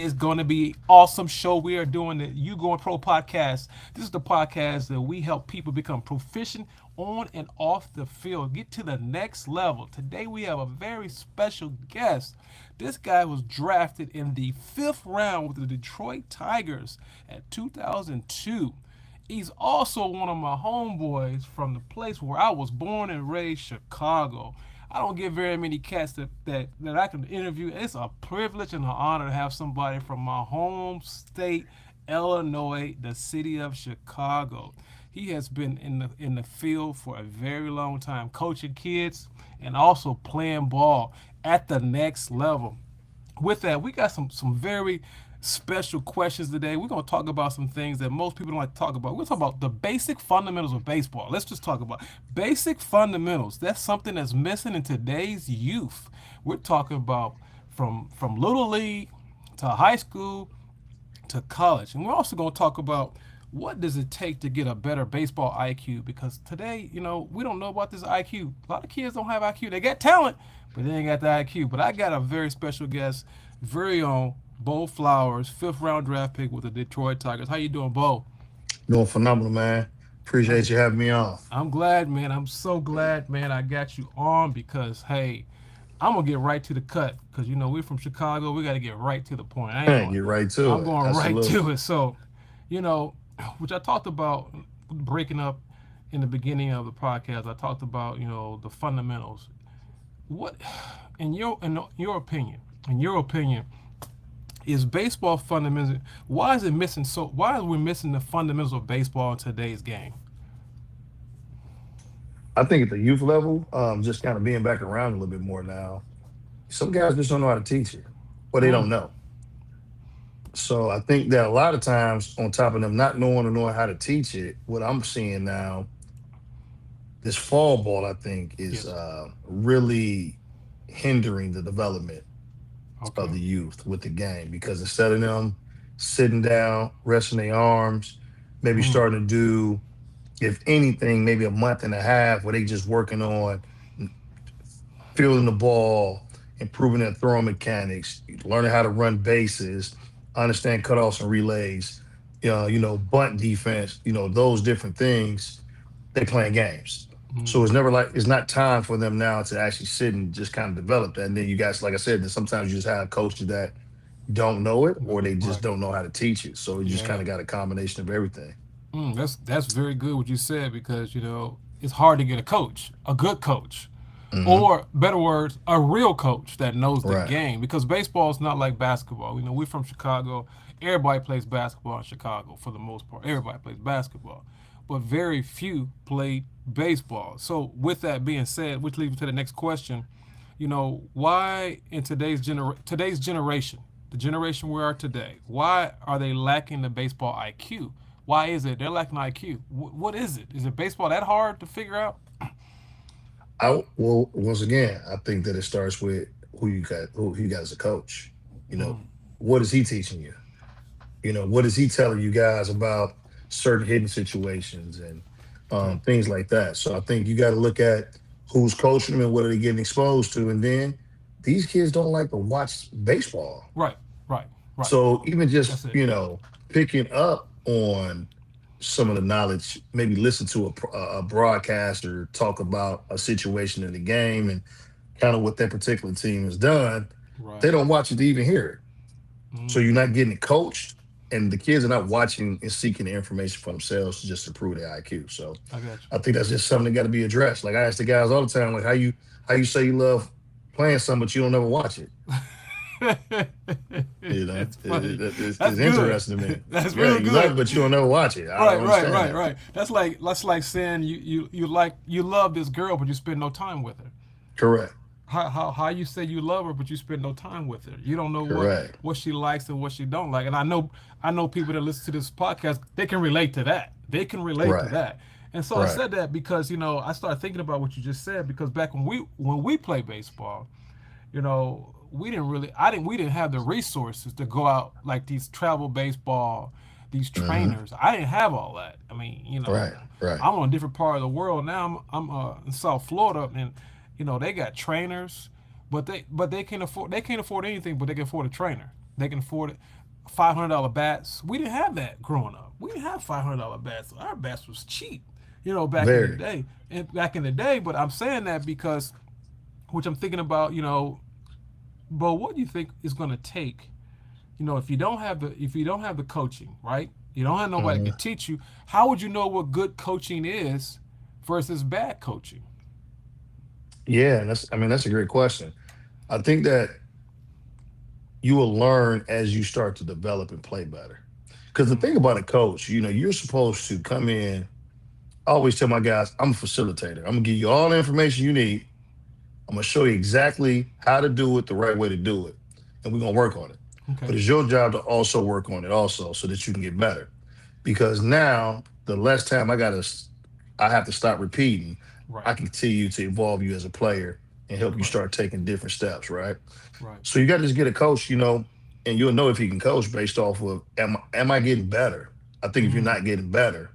is going to be awesome show. We are doing the YouGoin'Pro podcast. This is the podcast that we help people become proficient on and off the field, get to the next level. Today we have a very special guest. This guy was drafted in the 5th round with the Detroit Tigers at 2002. He's also one of my homeboys from the place where I was born and raised, Chicago. I don't get very many cats that I can interview. It's a privilege and an honor to have somebody from my home state, Illinois, the city of Chicago. He has been in the field for a very long time, coaching kids and also playing ball at the next level. With that, we got some very special questions today. We're going to talk about some things that most people don't like to talk about. We're going to talk about the basic fundamentals of baseball. Let's just talk about basic fundamentals. That's something that's missing in today's youth. We're talking about from little league to high school to college. And we're also going to talk about what does it take to get a better baseball IQ, because today, we don't know about this IQ. A lot of kids don't have IQ. They got talent, but they ain't got the IQ. But I got a very special guest, very own Bo Flowers, 5th round draft pick with the Detroit Tigers. How you doing, Bo? Doing phenomenal, man. Appreciate you having me on. I'm glad, man. I'm so glad, man, I got you on because, hey, I'm going to get right to the cut because, we're from Chicago. We got to get right to the point. Get right to it. I'm going Absolutely. right to it. So, which I talked about breaking up in the beginning of the podcast. I talked about, the fundamentals. What, in your opinion, is baseball fundamentals? Why is it missing? Why are we missing the fundamentals of baseball in today's game? I think at the youth level, just kind of being back around a little bit more now, some guys just don't know how to teach it, or they don't know. So I think that a lot of times, on top of them not knowing or knowing how to teach it, what I'm seeing now, this fall ball, I think, is really hindering the development of the youth with the game, because instead of them sitting down, resting their arms, maybe starting to do, if anything, maybe a month and a half where they just working on fielding the ball, improving their throwing mechanics, learning how to run bases, understand cutoffs and relays, bunt defense, those different things. They playing games. So it's never like, it's not time for them now to actually sit and just kind of develop that. And then you guys, like I said, then sometimes you just have coaches that don't know it, or they just don't know how to teach it. So you just kind of got a combination of everything. That's very good what you said, because it's hard to get a good coach, or better words, a real coach that knows the game, because baseball is not like basketball. We're from Chicago. Everybody plays basketball in Chicago for the most part. Everybody plays basketball, but very few play baseball. So with that being said, which leads me to the next question, why in today's generation, the generation we are today, why are they lacking the baseball IQ? Why is it they're lacking IQ? What is it? Is it baseball that hard to figure out? Well, once again, I think that it starts with who you got as a coach. What is he teaching you? What is he telling you guys about certain hidden situations and things like that? So I think you got to look at who's coaching them and what are they getting exposed to. And then these kids don't like to watch baseball. Right. So even just, picking up on some of the knowledge, maybe listen to a broadcaster talk about a situation in the game and kind of what that particular team has done. They don't watch it to even hear it. So you're not getting it coached, and the kids are not watching and seeking the information for themselves to just improve their IQ. So I think that's just something that got to be addressed. Like I ask the guys all the time, like how you say you love playing something, but you don't ever watch it. It's interesting to me. That's really good. Love it, but you don't ever watch it. Right. That's like saying you love this girl, but you spend no time with her. Correct. How you say you love her, but you spend no time with her. You don't know what she likes and what she don't like. And I know people that listen to this podcast, they can relate to that. And so I said that because I started thinking about what you just said, because back when we played baseball, we didn't have the resources to go out like these travel baseball, these trainers. I didn't have all that. I mean, I'm on a different part of the world now. I'm in South Florida, and they got trainers, but they can't afford anything, but they can afford a trainer. They can afford it. $500 bats. We didn't have that growing up. We didn't have $500 bats. Our bats was cheap, back in the Very. day. And back in the day, but I'm saying that because, which I'm thinking about, but what do you think is going to take? If you don't have the coaching, right? You don't have nobody Mhm. can teach you. How would you know what good coaching is versus bad coaching? Yeah, and that's a great question. I think that you will learn as you start to develop and play better. Because the thing Mm, about a coach, you're supposed to come in. I always tell my guys, I'm a facilitator. I'm gonna give you all the information you need. I'm gonna show you exactly how to do it, the right way to do it, and we're gonna work on it. okay. But it's your job to also work on it also so that you can get better. Because now the less time I have to stop repeating, Right. I can continue to evolve you as a player and help you Right. start taking different steps, right? Right. So you got to just get a coach, and you'll know if he can coach based off of am I getting better? I think if you're Mm, not getting better,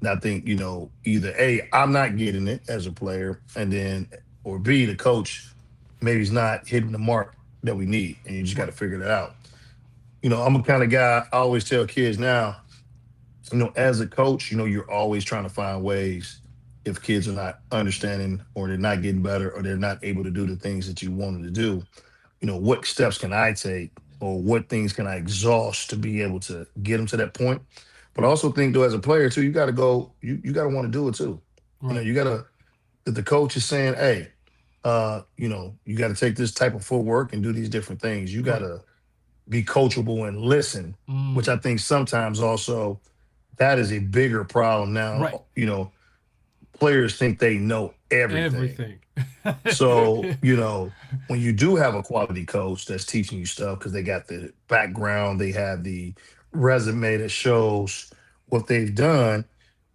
then I think, either A, I'm not getting it as a player, and then or B, the coach maybe he's not hitting the mark that we need. And you just got to right. figure that out. I'm a kind of guy, I always tell kids now, as a coach, you're always trying to find ways if kids are not understanding or they're not getting better or they're not able to do the things that you want them to do. What steps can I take or what things can I exhaust to be able to get them to that point? But I also think though, as a player too, you got to go, you got to want to do it too. Right. You got to, if the coach is saying, hey, you got to take this type of footwork and do these different things. You got Right. to be coachable and listen, which Mm, I think sometimes also that is a bigger problem right. now. Players think they know everything. Everything. So, when you do have a quality coach that's teaching you stuff because they got the background, they have the resume that shows what they've done.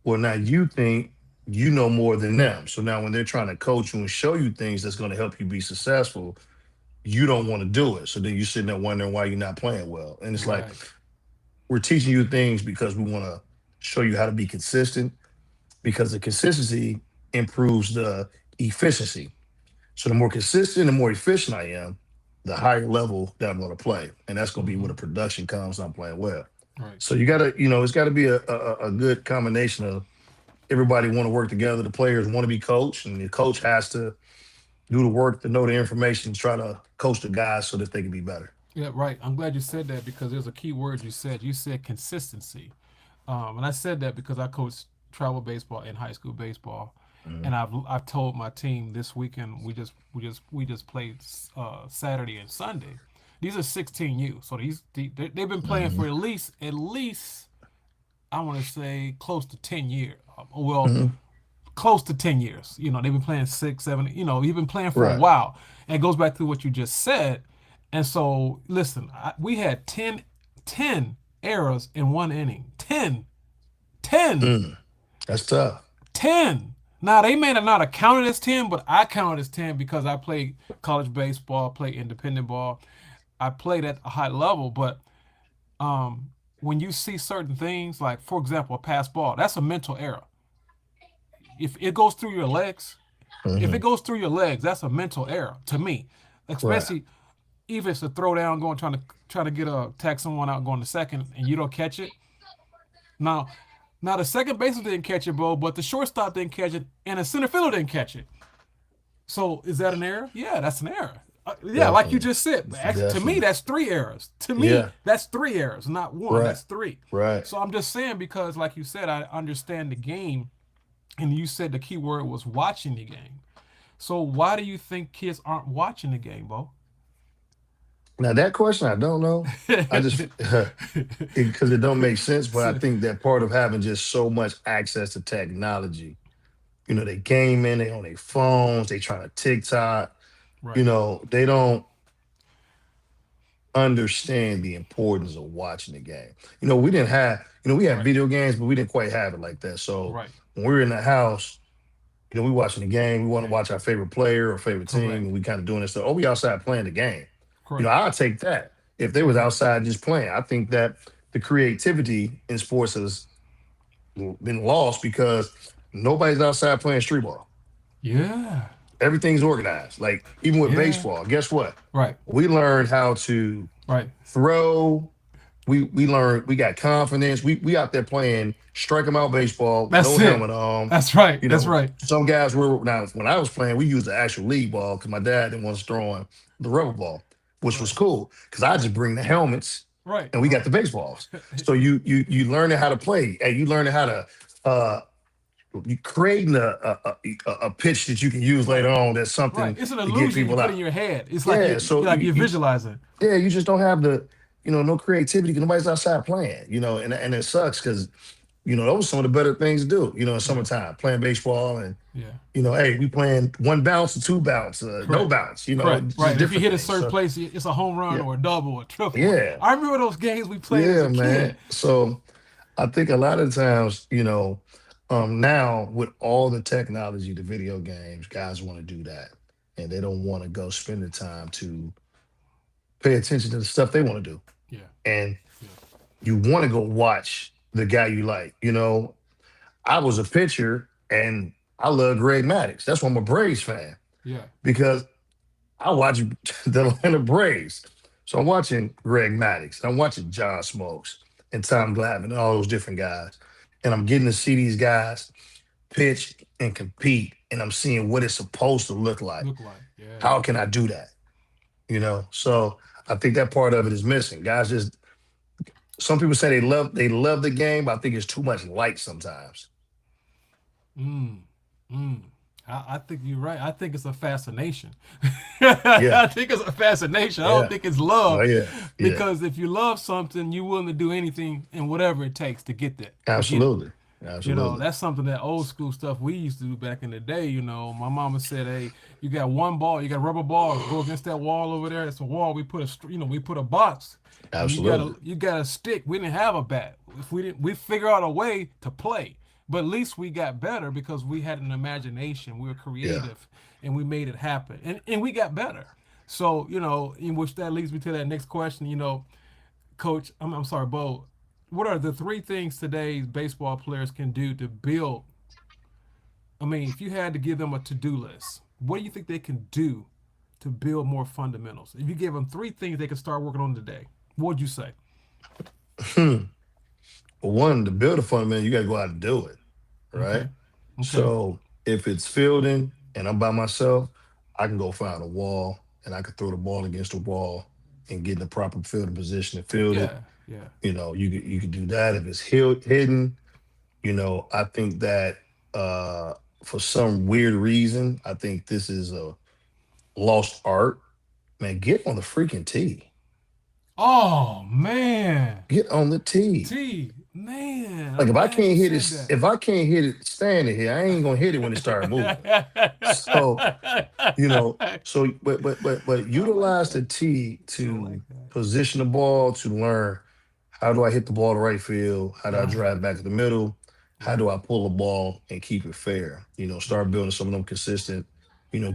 Well, now you think you know more than them. So now when they're trying to coach you and show you things that's going to help you be successful, you don't want to do it. So then you're sitting there wondering why you're not playing well. And it's like, Right. we're teaching you things because we want to show you how to be consistent because the consistency improves the efficiency. So the more consistent and more efficient I am, the higher level that I'm going to play, and that's going to be where Hmm. the production comes. I'm playing well. Right. So you got to, it's got to be a good combination of everybody want to work together. The players want to be coached, and the coach has to do the work to know the information, try to coach the guys so that they can be better. Yeah, right. I'm glad you said that because there's a key word you said. You said consistency. And I said that because I coached travel baseball in high school baseball, and Mhm. I've told my team this weekend we just played Saturday and Sunday. These are 16U, so they've been playing for Mhm. at least I want to say close to 10 years. Well, Mhm. close to 10 years. They've been playing 6, 7. You've been playing for a Right. while, and it goes back to what you just said. And so, listen, we had 10 errors in one inning. 10, 10, Mm. That's tough. 10. Now they may not have counted as 10, but I counted as 10 because I played college baseball, played independent ball. I played at a high level, but um, when you see certain things, like for example, a pass ball, that's a mental error. If it goes through your legs, if it Mhm. goes through your legs, that's a mental error to me. Right. Especially if it's a throw down, going trying to get a tag someone out going to second, and you don't catch it. Now, now the second baseman didn't catch it, bro, but the shortstop didn't catch it, and the center fielder didn't catch it. So is that an error? Yeah, that's an error. Yeah, like you Definitely. just said. To me, Definitely. that's three errors. To me, Yeah. that's three errors, not one. Right. That's three. Right. So I'm just saying because, like you said, I understand the game, and you said the key word was watching the game. So why do you think kids aren't watching the game, Bo? Now that question I don't know. I just because it don't make sense, but I think that part of having just so much access to technology, they gaming, they on their phones, they trying to TikTok, Right, they don't understand the importance of watching the game. We didn't have, we had right, video games, but we didn't quite have it like that. So right. when we were in the house, we watching the game, we want to Game. watch our favorite player or favorite team, Correct. and we kind of doing this stuff. Oh, we outside playing the game. Correct. I'll take that. If they was Hmm. outside just playing, I think that the creativity in sports has been lost because nobody's outside playing street ball. Yeah. Everything's organized. Like even with Yeah. baseball, guess what? Right. We learned how to. Right. throw. We learned, we got confidence. We out there playing strike 'em out baseball with That's no it. helmet on. That's right. You That's know, right. some guys were now when I was playing, we used the actual league ball because my dad didn't want us throwing the rubber ball, which was Right. cool because I just bring the helmets Right. and we got Right. the baseballs. So you learning how to play and you learning how to uh you creating a pitch that you can use later Right. on. That's Right. something It's an to get illusion you people put in out. your head. It's like Yeah, so you're visualizing. yeah, you just don't have the, no creativity because nobody's outside playing, and it sucks because, those are some of the better things to do, in Yeah. summertime, playing baseball and, Yeah. hey, we playing one bounce or two bounce, no Correct. bounce, Correct. just Right. If you different hit a things. certain So place, it's a home run yeah, or a double or a triple. yeah, I remember those games we played as yeah, a man. kid. So I think a lot of times, now with all the technology, the video games, guys want to do that. And they don't want to go spend the time to pay attention to the stuff they want to do. Yeah. And Yeah. you want to go watch the guy you like. I was a pitcher and I love Greg Maddux. That's why I'm a Braves fan Yeah. because I watch the Atlanta Braves. So I'm watching Greg Maddux. I'm watching John Smokes and Tom Glavine and all those different guys. And I'm getting to see these guys pitch and compete. And I'm seeing what it's supposed to look like. Look like. Yeah. How can I do that? So I think that part of it is missing. Guys just, some people say they love the game, but I think it's too much light sometimes. Mm. Mm. I think you're right. I think it's a fascination. Yeah, I think it's a fascination. I don't yeah, think it's oh love, yeah, yeah, because if you love something, you're willing to do anything and whatever it takes to get that, to get it. absolutely, absolutely, That's something that old school stuff we used to do back in the day. My mama said, "Hey, you got one ball, you got a rubber ball, go against that wall over there. It's a wall. We put we put a box, and absolutely. you got a stick. We didn't have a bat. If we didn't, we figure out a way to play. But at least we got better because we had an imagination. We were Yeah. creative, and we made it happen, and we got better. So in which that leads me to that next question. Coach, I'm sorry, Bo. What are the three things today's baseball players can do to build? I mean, if you had to give them a to-do list, what do you think they can do to build more fundamentals? If you give them three things they can start working on today, what would you say? Hmm. Well, one, to build a fundamental, you got to go out and do it, right? Okay. Okay. So if it's fielding and I'm by myself, I can go find a wall and I can throw the ball against the wall and get in the proper fielding position and field it. Yeah. Yeah. You could do that. If it's hidden, I think that for some weird reason, I think this is a lost art. Man, get on the freaking tee. Oh man. Get on the tee. T man, Like I'm glad you said if I can't hit it standing here, I ain't gonna hit it when it started moving. So, you know, that. so but I like utilize that. the tee I like to that. position the ball to learn how do I hit the ball to right field? How do I Right. drive back to the middle? How Right. do I pull the ball and keep it fair? Start building some of them consistent,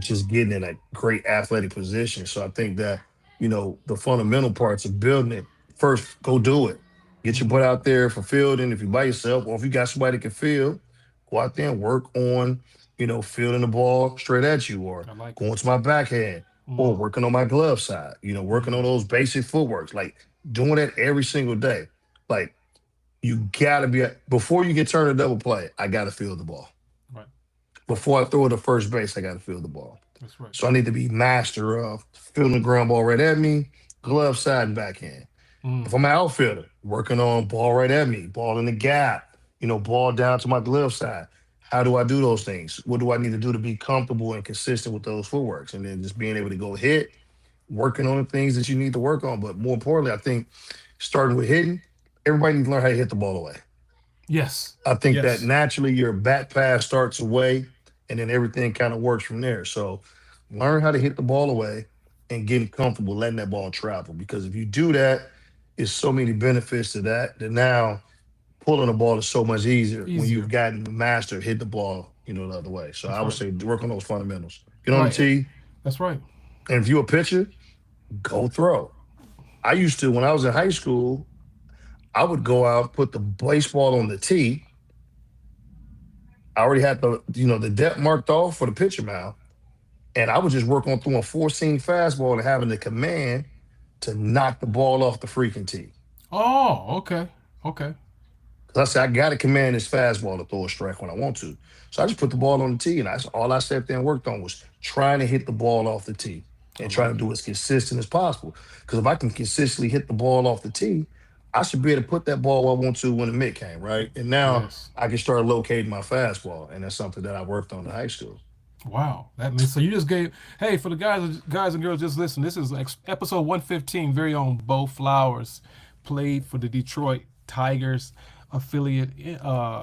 just getting in a great athletic position. So I think that, the fundamental parts of building it, first go do it. Get your Mm-hmm. butt out there for fielding if you're by yourself, or if you got somebody that can field, go out there and work on, fielding the ball straight at you, or I like it. going to my backhand, or Mm. working on my glove side, working on Mm. those basic footworks, like doing that every single day. Like you gotta be before you can turn a double play, I gotta field the ball. Right. Right. Before I throw it to first base, I gotta field the ball. That's right. So I need to be master of fielding the ground ball right at me, glove side and backhand. If Mm. I'm an outfielder, working on ball right at me, ball in the gap, ball down to my glove side. How do I do those things? What do I need to do to be comfortable and consistent with those footworks? And then just being able to go hit, working on the things that you need to work on. But more importantly, I think starting with hitting, everybody needs to learn how to hit the ball away. Yes. I think that Yes. naturally your bat pass starts away and then everything kind of works from there. So learn how to hit the ball away and getting comfortable letting that ball travel. Because if you do that, it's so many benefits to that now pulling the ball is so much easier when you've Easier. gotten mastered hit the ball, the other way. So I That's would right. say work on those fundamentals. Get on the Right. tee, That's right. and if you're a pitcher, go throw. I used to when I was in high school, I would go out, put the baseball on the tee. I already had the depth marked off for the pitcher mound, and I would just work on throwing four seam fastball and having the command to knock the ball off the freaking tee. Oh, okay. Okay. Because I said, I got to command this fastball to throw a strike when I want to. So I just put the ball on the tee, and that's all I sat there and worked on was trying to hit the ball off the tee I and trying to like do it. it as consistent as possible. Because if I can consistently hit the ball off the tee, I should be able to put that ball where I want to when the mitt came, right? And now Yes. I can start locating my fastball, and that's something that I worked on in high school. Wow, that means so you just gave. Hey, for the guys and girls, just listen. This is episode 115. Very own Bo Flowers played for the Detroit Tigers affiliate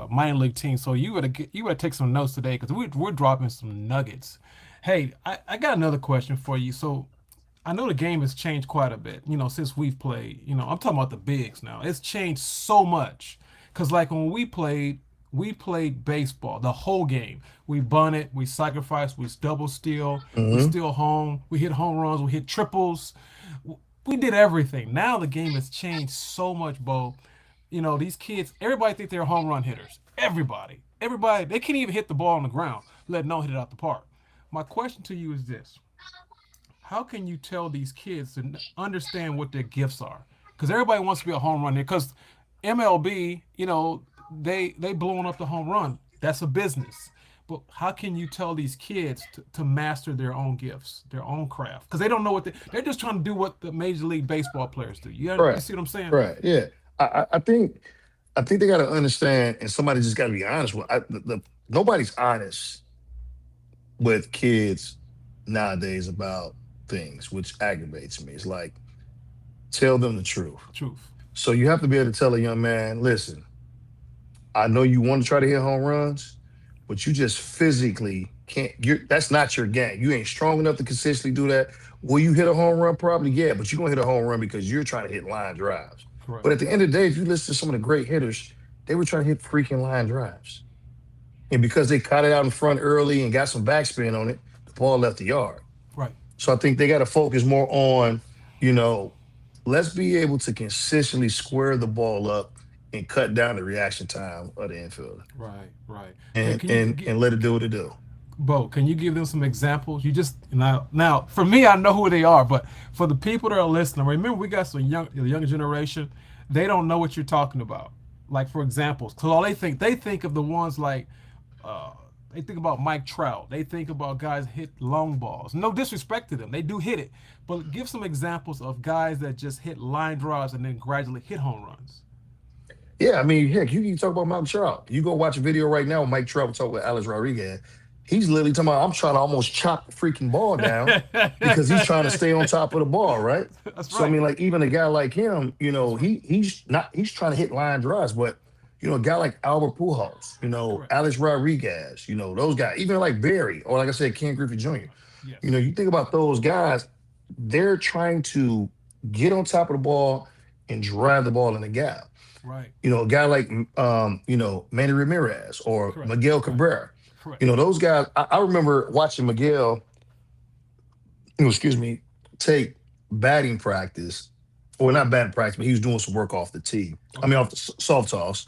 minor league team. So you gotta take some notes today because we're dropping some nuggets. Hey, I got another question for you. So I know the game has changed quite a bit, since we've played. I'm talking about the bigs now. It's changed so much. Cause like when we played baseball the whole game. We bunted, we sacrificed, we double steal, we Hmm. steal home, we hit home runs, we hit triples. We did everything. Now the game has changed so much, Bo. These kids, everybody think they're home run hitters. Everybody, they can't even hit the ball on the ground, let alone hit it out the park. My question to you is this: how can you tell these kids to understand what their gifts are? Because everybody wants to be a home run here. Because MLB, they blowing up the home run. That's a business. But how can you tell these kids to master their own gifts, their own craft? Because they don't know they're just trying to do what the Major League Baseball players do. You Right, see what I'm saying? right, yeah. I think they got to understand, and somebody just got to be honest with. Nobody's honest with kids nowadays about things, which aggravates me. It's like tell them the truth. Truth. So you have to be able to tell a young man, listen, I know you want to try to hit home runs, but you just physically can't. That's not your game. You ain't strong enough to consistently do that. Will you hit a home run? Probably, yeah, but you're gonna hit a home run because you're trying to hit line drives. Correct. But at the end of the day, if you listen to some of the great hitters, they were trying to hit freaking line drives. And because they caught it out in front early and got some backspin on it, the ball left the yard. Right. So I think they got to focus more on, you know, let's be able to consistently square the ball up and cut down the reaction time of the infielder Right. Right. Hey, and can you and get and let it do what it do. Bo, can you give them some examples? You just now for me, I know who they are, but for the people that are listening, remember we got some the younger generation, they don't know what you're talking about. Like for examples, because all they think of the ones like uh, they think about Mike Trout, they think about guys hit long balls. No disrespect to them, they do hit it, but give some examples of guys that just hit line drives and then gradually hit home runs. Yeah, I mean, heck, you can talk about Mike Trout. You go watch a video right now. Mike Trout talk with Alex Rodriguez. He's literally talking about I'm trying to almost chop the freaking ball down because he's trying to stay on top of the ball, right? That's So I right. mean, like even a guy like him, That's right. he's trying to hit line drives, but a guy like Albert Pujols, Correct. Alex Rodriguez, those guys, even like Barry or like I said, Ken Griffey Jr. Yes. You think about those guys, they're trying to get on top of the ball and drive the ball in the gap. Right. A guy like Manny Ramirez or Correct. Miguel Right. Cabrera. Correct. Those guys. I remember watching Miguel, excuse me, take batting practice, or not batting practice, but he was doing some work off the tee. I mean, Okay. off the soft toss.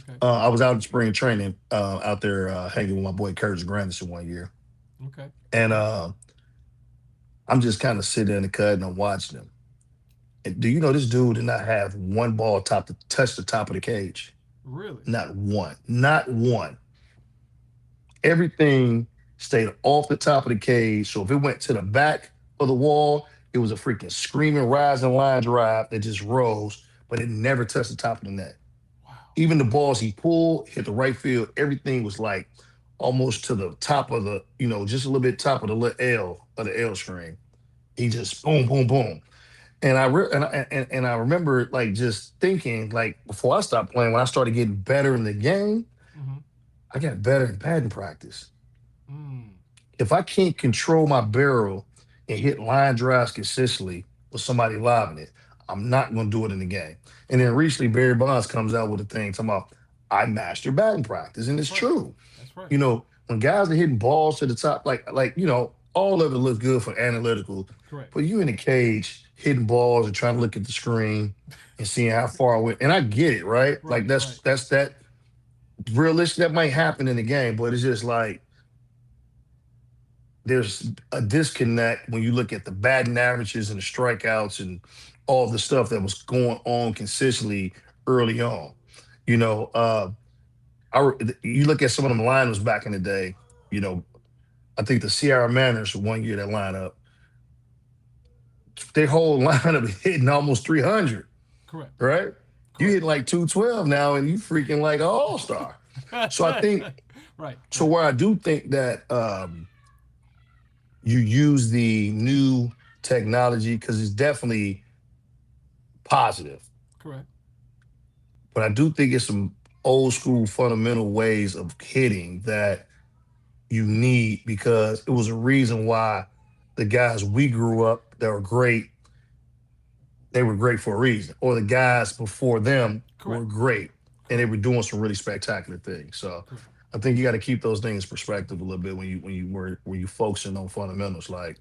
Okay. I was out in spring training, out there hanging with my boy Curtis Granderson one year, Okay. and Okay. I'm just kind of sitting in the cut and I'm watching him. And do you know this dude did not have one ball top to touch the top of the cage? Really? Not one. Not one. Everything stayed off the top of the cage. So if it went to the back of the wall, it was a freaking screaming rising line drive that just rose, but it never touched the top of the net. Wow. Even the balls he pulled, hit the right field, everything was like almost to the top of the, just a little bit top of the little L of the L string. He just boom, boom, boom. And I remember like just thinking like before I stopped playing, when I started getting better in the game, Mm-hmm. I got better in batting practice. Mm. If I can't control my barrel and hit line drives consistently with somebody lobbing it, I'm not going to do it in the game. And then recently, Barry Bonds comes out with a thing talking about I master batting practice, and it's That's right. true. That's right. When guys are hitting balls to the top, all of it looks good for analytical, Correct. but you in the cage hitting balls and trying to look at the screen and seeing how far I went. And I get it, right? Like Right. Right. that's that realistic that might happen in the game, but it's just like there's a disconnect when you look at the batting averages and the strikeouts and all the stuff that was going on consistently early on. You know, you look at some of them lineups back in the day. You know, I think the Sierra Manners one year that lineup, their whole lineup hitting almost 300, Correct. right? You Correct. hit like 212 now, and you freaking like an all star. So I think Right. so. Right. Where I do think that you use the new technology because it's definitely positive, Correct. but I do think it's some old school fundamental ways of hitting that you need because it was a reason why the guys we grew up that were great, they were great for a reason, or the guys before them were Correct. great and they Correct. were doing some really spectacular things. So Correct. I think you got to keep those things in perspective a little bit when you focusing on fundamentals. Like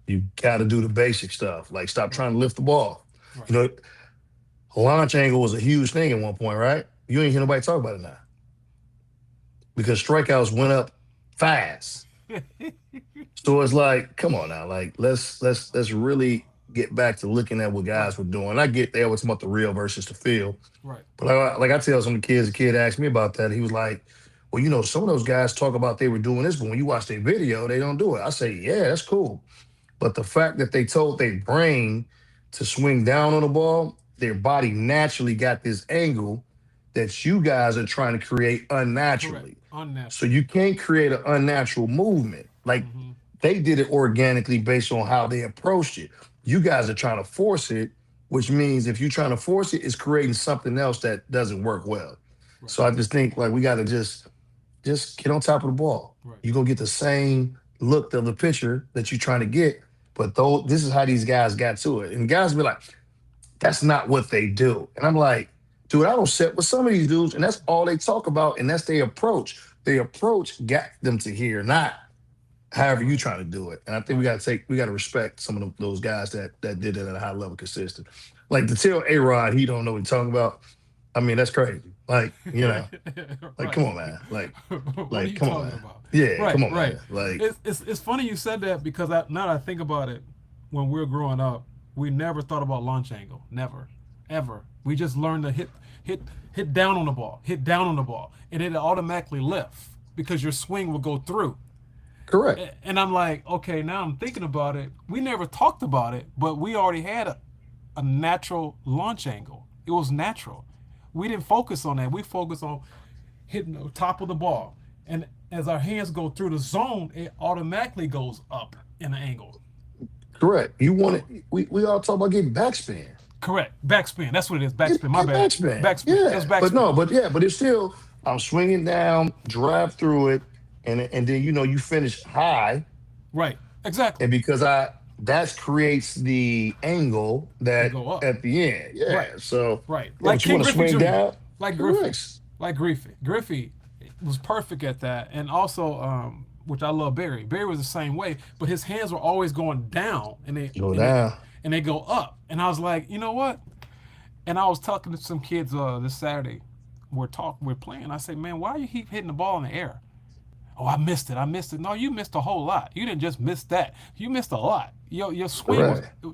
you got to do the basic stuff. Like stop Right. trying to lift the ball. Right. You know, launch angle was a huge thing at one point, right? You ain't hear nobody talk about it now because strikeouts went up fast. So it's like, come on now, like let's really get back to looking at what Right. guys were doing. I get there what's about the real versus the feel, Right. but like I tell some of the kids, a kid asked me about that. He was like, "Well, some of those guys talk about they were doing this, but when you watch their video, they don't do it." I say, "Yeah, that's cool." But the fact that they told their brain to swing down on the ball, their body naturally got this angle that you guys are trying to create Correct. unnaturally. So Unnatural. you can't create an unnatural movement. Like Mm-hmm. they did it organically based on how they approached it. You guys are trying to force it, which means if you're trying to force it, it's creating something else that doesn't work well. Right. So I just think like we got to just get on top of the ball. Right. You're gonna get the same look of the pitcher that you're trying to get, but though this is how these guys got to it. And guys be like, that's not what they do. And I'm like, dude, I don't set with some of these dudes, and that's all they talk about, and that's their approach. Their approach got them to here, not however you Right. trying to do it. And I think Right. we gotta respect some of those guys that did it at a high level consistent. Like to tell A Rod he don't know what he's talking about. I mean, that's crazy. Like Right. come on, man. What are Like you come on, talking man. about? Yeah, Right. come on, Right. man. Like It's funny you said that because now that I think about it, when we were growing up, we never thought about launch angle. Never, ever. We just learned to hit, hit down on the ball, hit down on the ball, and it automatically lift because your swing will go through. correct. And I'm like, okay, now I'm thinking about it. We never talked about it, but we already had a natural launch angle. It was natural. We didn't focus on that. We focused on hitting the top of the ball. And as our hands go through the zone, it automatically goes up in an angle. Correct. You want it. We all talk about getting backspin. Correct. Backspin. That's what it is. Backspin. My Get bad. backspin. Backspin. It was Yeah. But backspin. no, but it's still I'm swinging down, drive through it, and then you finish high, Right. Exactly. and because I that creates the angle To that go up. at the end. Right. Yeah. So Right. yeah, Like but you King want to Griffey swing Jr. down. Like Griffey. Correct. Like Griffey. Griffey was perfect at that. And also, which I love Barry. Barry was the same way, but his hands were always going down Go down. and they go up. And I was like, you know what? And I was talking to some kids this Saturday. We're playing. I said, man, why you keep hitting the ball in the air? Oh, I missed it. I missed it. No, you missed a whole lot. You didn't just miss that. You missed a lot. Correct.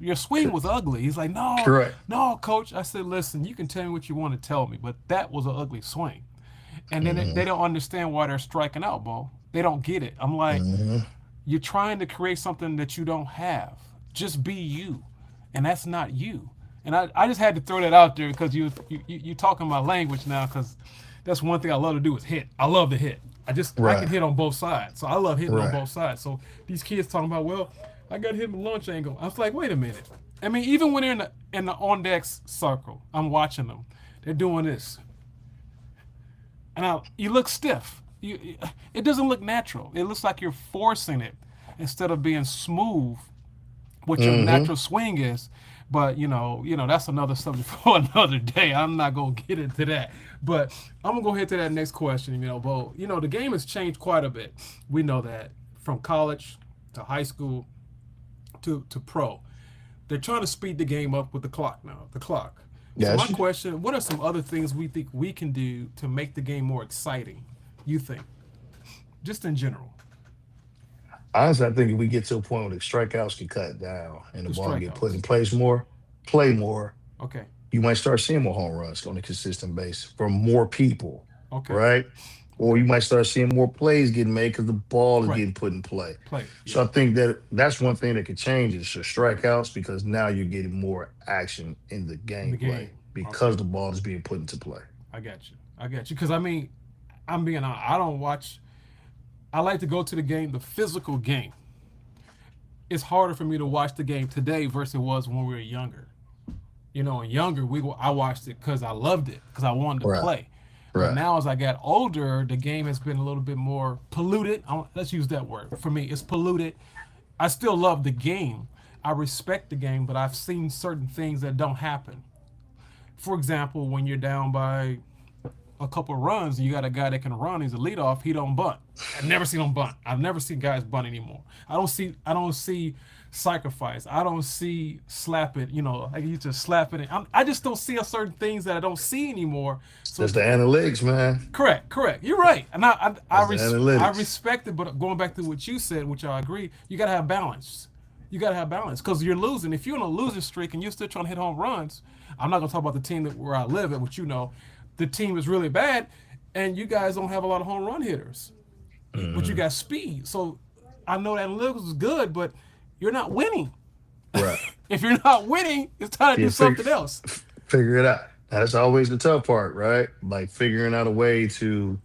Your swing was ugly. He's like, no, Correct. no, coach. I said, listen, you can tell me what you want to tell me, but that was an ugly swing. And then Hmm. they don't understand why they're striking out, Bo. They don't get it. I'm like, Hmm. you're trying to create something that you don't have. Just be you, and that's not you. And I just had to throw that out there because you talking my language now because that's one thing I love to do is hit. I love to hit. I can Right. hit on both sides, so I love hitting on Right. both sides. So these kids talking about, well, I got to hit the launch angle. I was like, wait a minute. I mean, even when they're in the on deck circle, I'm watching them. They're doing this, and you look stiff. It doesn't look natural. It looks like you're forcing it instead of being smooth, what your Hmm. natural swing is. But that's another subject for another day. I'm not gonna get into that. But I'm gonna go ahead to that next question. Bo, the game has changed quite a bit. We know that from college to high school to pro. They're trying to speed the game up with the clock now. The clock. So my Got you. question: what are some other things we think we can do to make the game more exciting? You think, just in general, Honestly, I think if we get to a point where the strikeouts can cut down and the the ball can get put strikeouts. in place more, play more, Okay. you might start seeing more home runs on a consistent basis from more people, Okay. right? Or Okay. you might start seeing more plays getting made because the ball is Right. getting put in play. Play. So Yeah. I think that that's one thing that could change is the strikeouts because now you're getting more action in the In the gameplay game. because Okay. the ball is being put into play. I got you. I got you. Because I mean, I'm being honest. I don't watch. I like to go to the game, the physical game. It's harder for me to watch the game today versus it was when we were younger. You know, younger, I watched it because I loved it because I wanted to Right. play. But Right. now, as I got older, the game has been a little bit more polluted. Let's use that word. For me, it's polluted. I still love the game. I respect the game, but I've seen certain things that don't happen. For example, when you're down by a couple of runs and you got a guy that can run, he's a leadoff, he don't bunt. I've never seen him bunt. I've never seen guys bunt anymore. I don't see sacrifice. I don't see slapping, like you just slapping it. I just don't see certain things that I don't see anymore. So That's the analytics, man. correct. You're right. And That's the I analytics. respect it, but going back to what you said, which I agree, you gotta have balance. You gotta have balance. Because you're losing. If you're on a losing streak and you're still trying to hit home runs, I'm not gonna talk about the team where I live at, which the team is really bad, and you guys don't have a lot of home run hitters, but you Hmm. got speed. So I know that analytics is good, but you're not winning. Right. If you're not winning, it's time to do Yeah, something else. figure it out. Now, that's always the tough part, right? Like figuring out a way to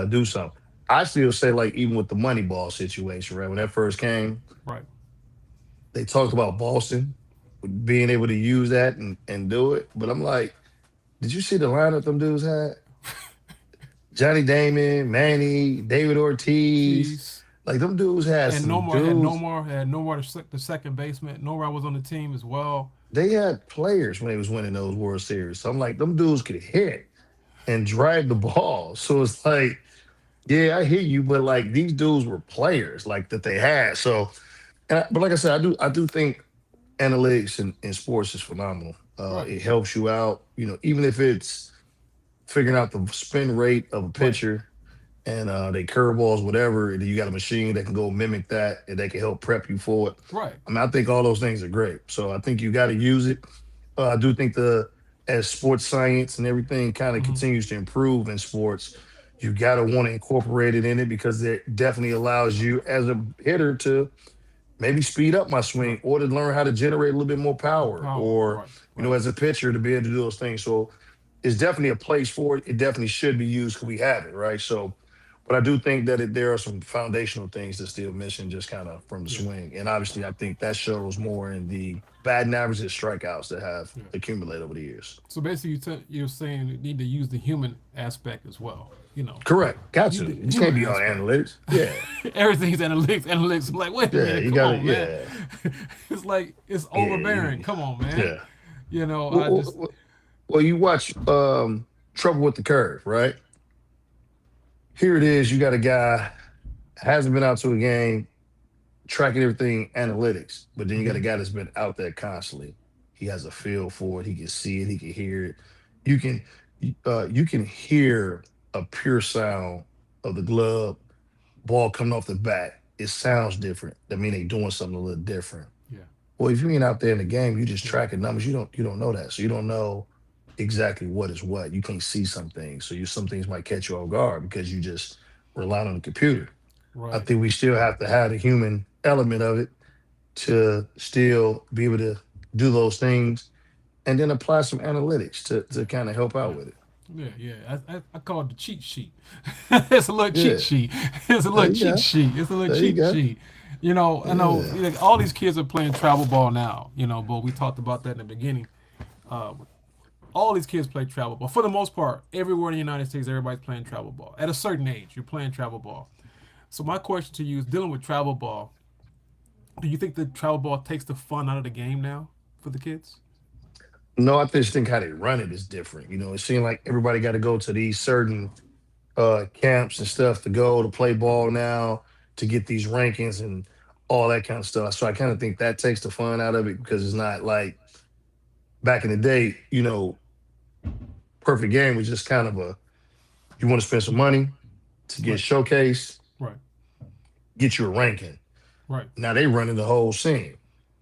do something. I still say, like, even with the money ball situation, right? When that first came, Right. they talked about Boston being able to use that and do it. But I'm like, did you see the lineup them dudes had? Johnny Damon, Manny, David Ortiz. Jeez. Like them dudes had And no some more had no dudes. more had no more the second baseman. No more was on the team as well. They had players when they was winning those World Series. So I'm like, them dudes could hit and drive the ball. So it's like, yeah, I hear you, but like these dudes were players like that they had. So, but like I said, I do think analytics in sports is phenomenal. Right. It helps you out, even if it's figuring out the spin rate of a Right. pitcher and they curveballs, whatever. And you got a machine that can go mimic that and they can help prep you for it. Right. I mean, I think all those things are great. So I think you got to use it. I do think as sports science and everything kind of Mm-hmm. continues to improve in sports, you got to want to incorporate it in it because it definitely allows you as a hitter to maybe speed up my Right. swing or to learn how to generate a little bit more power Power. or, Right. Right. as a pitcher to be able to do those things. So it's definitely a place for it. It definitely should be used because we have it, right? So, but I do think that there are some foundational things that's still missing just kind of from the Yeah. swing. And obviously, I think that shows more in the batting averages, strikeouts that have Yeah. accumulated over the years. So basically, you're saying you need to use the human aspect as well. Correct. Got Use to. the You just can't human be on aspect. analytics. Yeah. Everything's analytics. Analytics. I'm like, wait a Yeah. minute. You Come got to, on, man. yeah. It's like it's Yeah. overbearing. Come on, man. Yeah. I Well, just you watch Trouble with the Curve, right? Here it is. You got a guy hasn't been out to a game, tracking everything analytics, but then you got a mhm, guy that's been out there constantly. He has a feel for it. He can see it. He can hear it. You can you can hear a pure sound of the glove ball coming off the bat. It sounds different. That mean they doing something a little different. yeah, Well, if you ain't out there in the game, you just yeah, tracking numbers. You don't know that, so you don't know exactly what is what. You can't see some things, so some things might catch you off guard because you just rely on the computer. I right, think we still have to have the human element of it to still be able to do those things and then apply some analytics to kind of help yeah. out with it. I call it the cheat sheet. It's a little cheat Yeah. sheet. It's a There little you cheat go. sheet. It's a little There you cheat go. sheet. I know Yeah. like, all these kids are playing travel ball now. But we talked about that in the beginning. Uh, all these kids play travel ball. For the most part, everywhere in the United States, everybody's playing travel ball. At a certain age, you're playing travel ball. So my question to you is dealing with travel ball. Do you think the travel ball takes the fun out of the game now for the kids? No, I just think how they run it is different. It seems like everybody got to go to these certain camps and stuff to go to play ball now to get these rankings and all that kind of stuff. So I kind of think that takes the fun out of it because it's not like back in the day, perfect game was just kind of you want to spend some money to get Right, showcased, right, get you a ranking. right, Now they running the whole scene.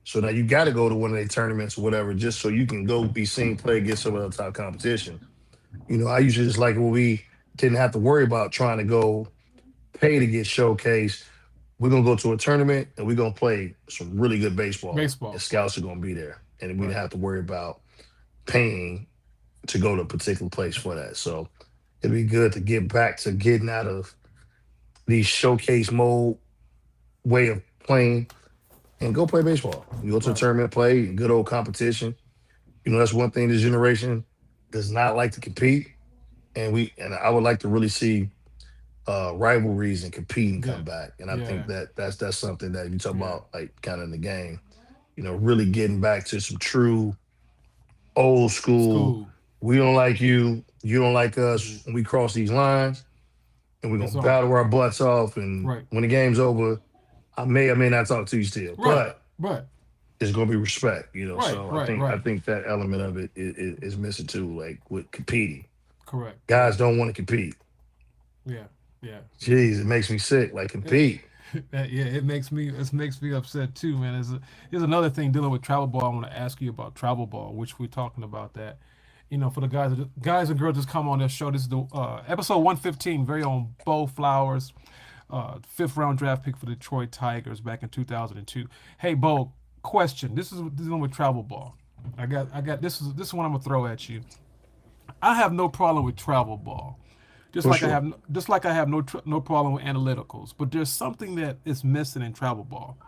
So now you got to go to one of their tournaments or whatever, just so you can go be seen play against some of the top competition. I usually just like when we didn't have to worry about trying to go pay to get showcased. We're gonna go to a tournament and we're gonna play some really good baseball, and Baseball. scouts are gonna be there, and we didn't Right. have to worry about paying to go to a particular place for that. So it'd be good to get back to getting out of these showcase mode way of playing and go play baseball. You go to a Right. tournament, play good old competition. That's one thing this generation does not like to compete, and I would like to really see rivalries and competing Yeah. come back. And I think Yeah. that's something that you talk Yeah. about, like kind of in the game. Really getting back to some true old school. School. We don't like you, you don't like Mhm. us. When we cross these lines, and we're It's gonna over. battle our butts off. And Right. when the game's over, I may or may not talk to you still, Right. but Right. it's gonna be respect. Right. So I Right. think I Right. think that element of it is missing too. Like with competing, Correct. guys Correct. don't want to compete. Yeah. Yeah. Jeez, it makes me sick. Like compete. Yeah, it makes me upset too, man. There's another thing dealing with travel ball. I want to ask you about travel ball, which we're talking about that. For the guys and girls just come on this show. This is the episode 115, very own Bo Flowers, fifth round draft pick for the Detroit Tigers back in 2002. Hey, Bo, question. This is dealing with travel ball. I got this is one I'm gonna throw at you. I have no problem with travel ball. Just For like I sure. have, no problem with analyticals, but there's something that is missing in travel ball.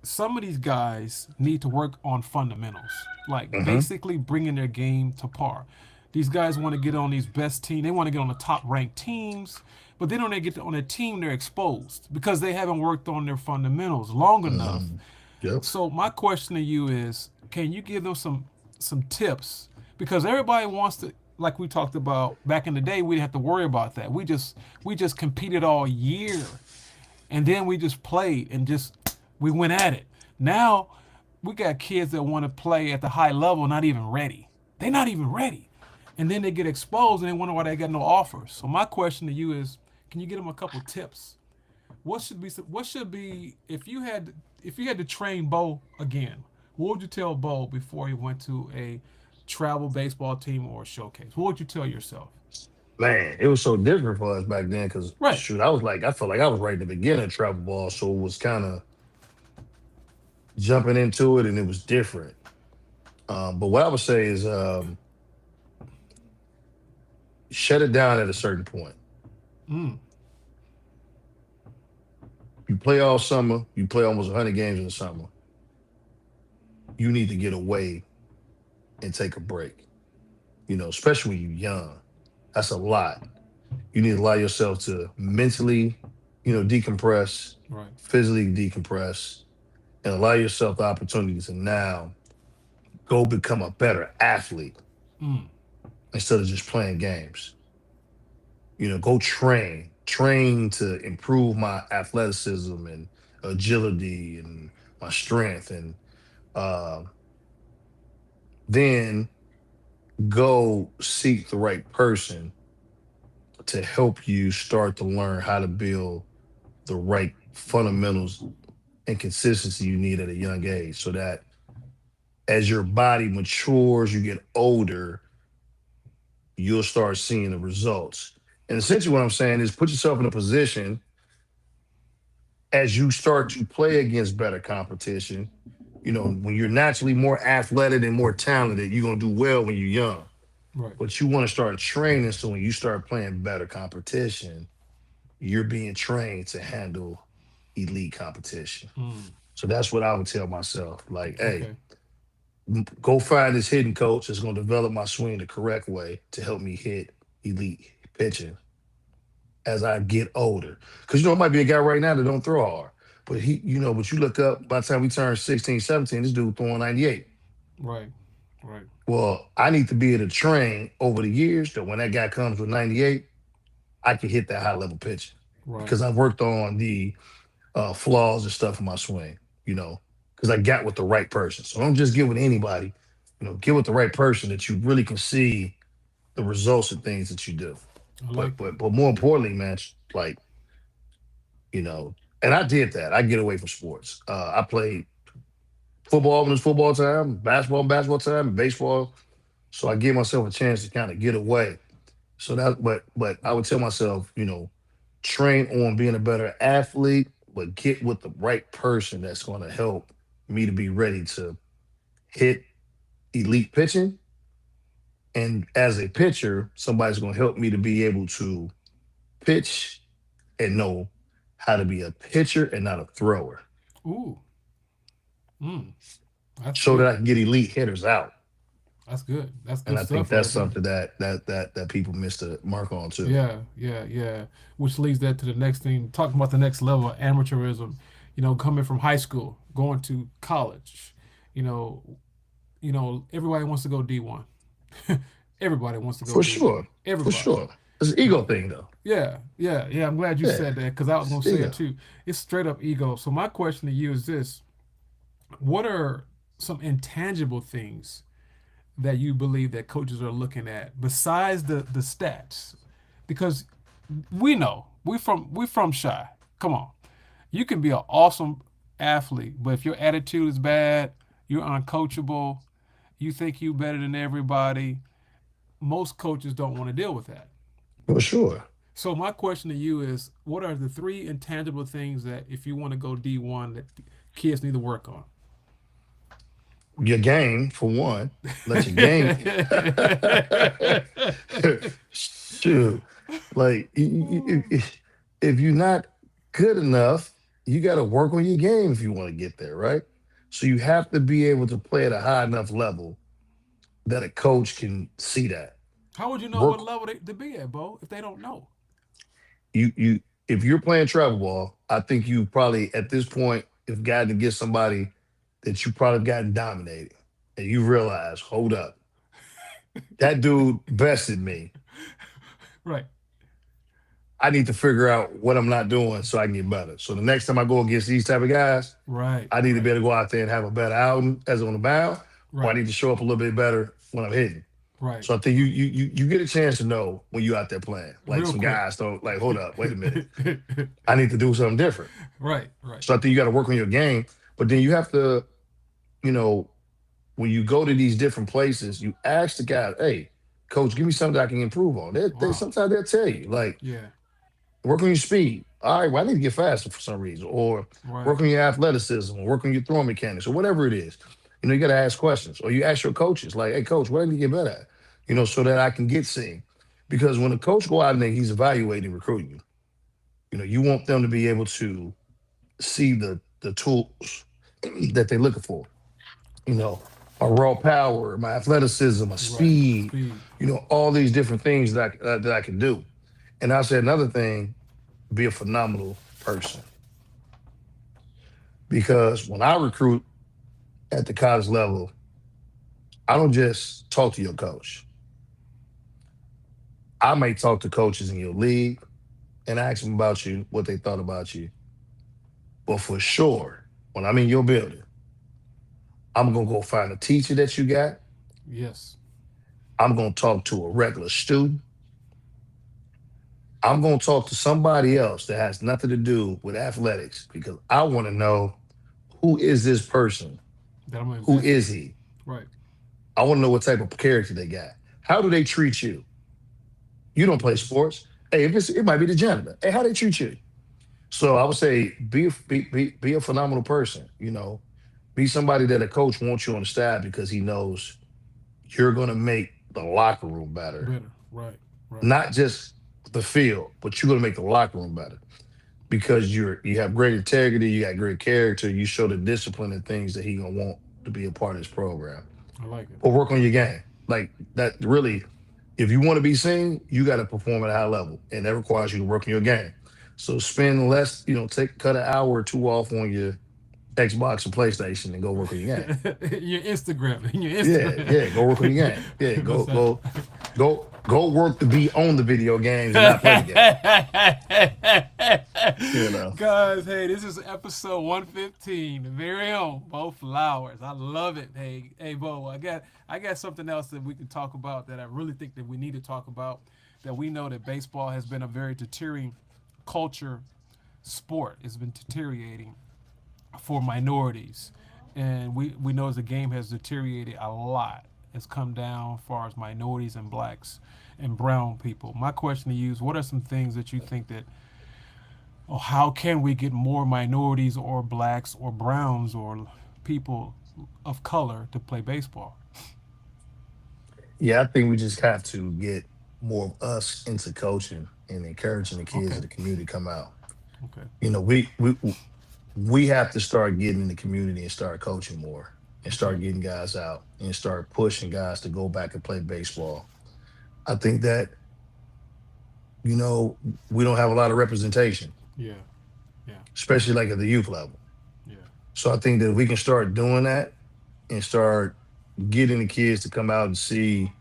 Some of these guys need to work on fundamentals, like Hmm. basically bringing their game to par. These guys want to get on these best teams. They want to get on the top ranked teams, but then when they get on a team, they're exposed because they haven't worked on their fundamentals long enough. Hmm. Yep. So my question to you is, can you give them some tips? Because everybody wants to, like we talked about back in the day, we didn't have to worry about that. We just competed all year, and then we just played and just we went at it. Now we got kids that want to play at the high level, not even ready. They're not even ready, and then they get exposed and they wonder why they got no offers. So my question to you is, can you give them a couple tips? What should be if you had to train Bo again? What would you tell Bo before he went to a travel baseball team or a showcase? What would you tell yourself? Man, it was so different for us back then because Right. shoot, I felt like I was right in the beginning of travel ball, so it was kind of jumping into it, and it was different. But what I would say is shut it down at a certain point. Mm. You play all summer, you play almost 100 games in the summer. You need to get away and take a break. Especially when you're young. That's a lot. You need to allow yourself to mentally, decompress, Right. physically decompress, and allow yourself the opportunity to now go become a better athlete Mm. instead of just playing games. Go train to improve my athleticism and agility and my strength, and uh, then go seek the right person to help you start to learn how to build the right fundamentals and consistency you need at a young age, so that as your body matures, you get older, you'll start seeing the results. And essentially, what I'm saying is put yourself in a position as you start to play against better competition. When you're naturally more athletic and more talented, you're going to do well when you're young. Right. But you want to start training so when you start playing better competition, you're being trained to handle elite competition. Mm. So that's what I would tell myself. Like, hey, Okay. go find this hitting coach that's going to develop my swing the correct way to help me hit elite pitching as I get older. Because, it might be a guy right now that don't throw hard. But you look up, by the time we turn 16, 17, this dude throwing 98. Right. Right. Well, I need to be able to train over the years that when that guy comes with 98, I can hit that high level pitch Right. because I've worked on the flaws and stuff in my swing, because I got with the right person. So don't just get with anybody, get with the right person that you really can see the results of things that you do. I But like that. but but more importantly, man, like, and I did that. I get away from sports. I played. Football when it's football time, basketball, basketball time, baseball. So I gave myself a chance to kind of get away. So that, but I would tell myself, train on being a better athlete, but get with the right person that's going to help me to be ready to hit elite pitching. And as a pitcher, somebody's going to help me to be able to pitch and know how to be a pitcher and not a thrower, Ooh, mm, that's so that good. I can get elite hitters out. That's good. That's And good I think stuff that's right there. something that people miss the mark on too. Yeah, yeah, yeah. Which leads that to the next thing, talking about the next level of amateurism, coming from high school, going to college, you know, everybody wants to go D1. Everybody wants to go For D1. sure, for Everybody. sure. It's an ego But thing though. yeah, yeah, yeah. I'm glad you Yeah, said that because I was it's gonna say it ego. too. It's straight up ego. So my question to you is this: what are some intangible things that you believe that coaches are looking at besides the stats? Because we know we from shy. Come on, you can be an awesome athlete, but if your attitude is bad, you're uncoachable. You think you better than everybody. Most coaches don't want to deal with that. For sure. So my question to you is, what are the three intangible things that if you want to go D1 that kids need to work on? Your game, for one. Let your game. Shoot. Like, if you're not good enough, you got to work on your game if you want to get there, right? So you have to be able to play at a high enough level that a coach can see that. How would you know Work what level to be at, Bo, if they don't know? you if you're playing travel ball, I think you probably at this point have gotten to get somebody that you probably gotten dominated. And you realize, hold up, that dude bested me. Right, I need to figure out what I'm not doing so I can get better. So the next time I go against these type of guys, right, I need to be right, able to go out there and have a better outing as on the mound, or I right, need to show up a little bit better when I'm hitting. right. So I think you get a chance to know when you out there playing. Like Real some quick. guys don't like, hold up, wait a minute. I need to do something different. Right, right. So I think you got to work on your game. But then you have to, you know, when you go to these different places, you ask the guy, hey, coach, give me something I can improve on. Wow. Sometimes they'll tell you, like, Yeah. work on your speed. All right, well, I need to get faster for some reason, or Right. work on your athleticism, or work on your throwing mechanics, or whatever it is. You got to ask questions, or you ask your coaches, like, "Hey, coach, what I need to get better at?" So that I can get seen. Because when a coach go out and he's evaluating, recruiting you, you want them to be able to see the tools that they're looking for. You know, my raw power, my athleticism, my Right. speed. Speed. All these different things that I can do. And I said another thing: be a phenomenal person. Because when I recruit at the college level, I don't just talk to your coach. I may talk to coaches in your league and ask them about you, what they thought about you. But for sure, when I'm in your building, I'm gonna go find a teacher that you got. Yes. I'm gonna talk to a regular student. I'm gonna talk to somebody else that has nothing to do with athletics because I want to know, who is this person? That I'm gonna Who invest in. is he? Right. I want to know what type of character they got. How do they treat you? You don't play sports. Hey, if it might be the janitor. Hey, how they treat you? So I would say be a phenomenal person. Be somebody that a coach wants you on the staff because he knows you're gonna make the locker room better. Better. Right. Right. Not just the field, but you're gonna make the locker room better because you have great integrity, you got great character, you show the discipline and things that he gonna want to be a part of his program. I like it. Or work on your game. Like that really, if you want to be seen, you got to perform at a high level. And that requires you to work on your game. So spend less, cut an hour or two off on your Xbox or PlayStation and go work on your game. Your Instagram. Your Yeah, yeah, go work on Instagram. your game. Yeah, What's go that? go go work to be on the video games and not play the game. You know. Guys, hey, this is episode 115. Very own Bo Flowers. I love it. Hey, Bo, I got something else that we can talk about that I really think that we need to talk about. That we know that baseball has been a very deteriorating culture sport. It's been deteriorating for minorities. and we know as the game has deteriorated a lot. It's come down as far as minorities and blacks and brown people. My question to you is, what are some things that you think that, or how can we get more minorities or blacks or browns or people of color to play baseball? Yeah, I think we just have to get more of us into coaching and encouraging the kids Okay. of the community to come out. Okay. We have to start getting in the community and start coaching more and Okay. start getting guys out and start pushing guys to go back and play baseball. I think that, you know, we don't have a lot of representation, Yeah. Yeah. especially like at the youth level. Yeah. So I think that if we can start doing that and start getting the kids to come out and see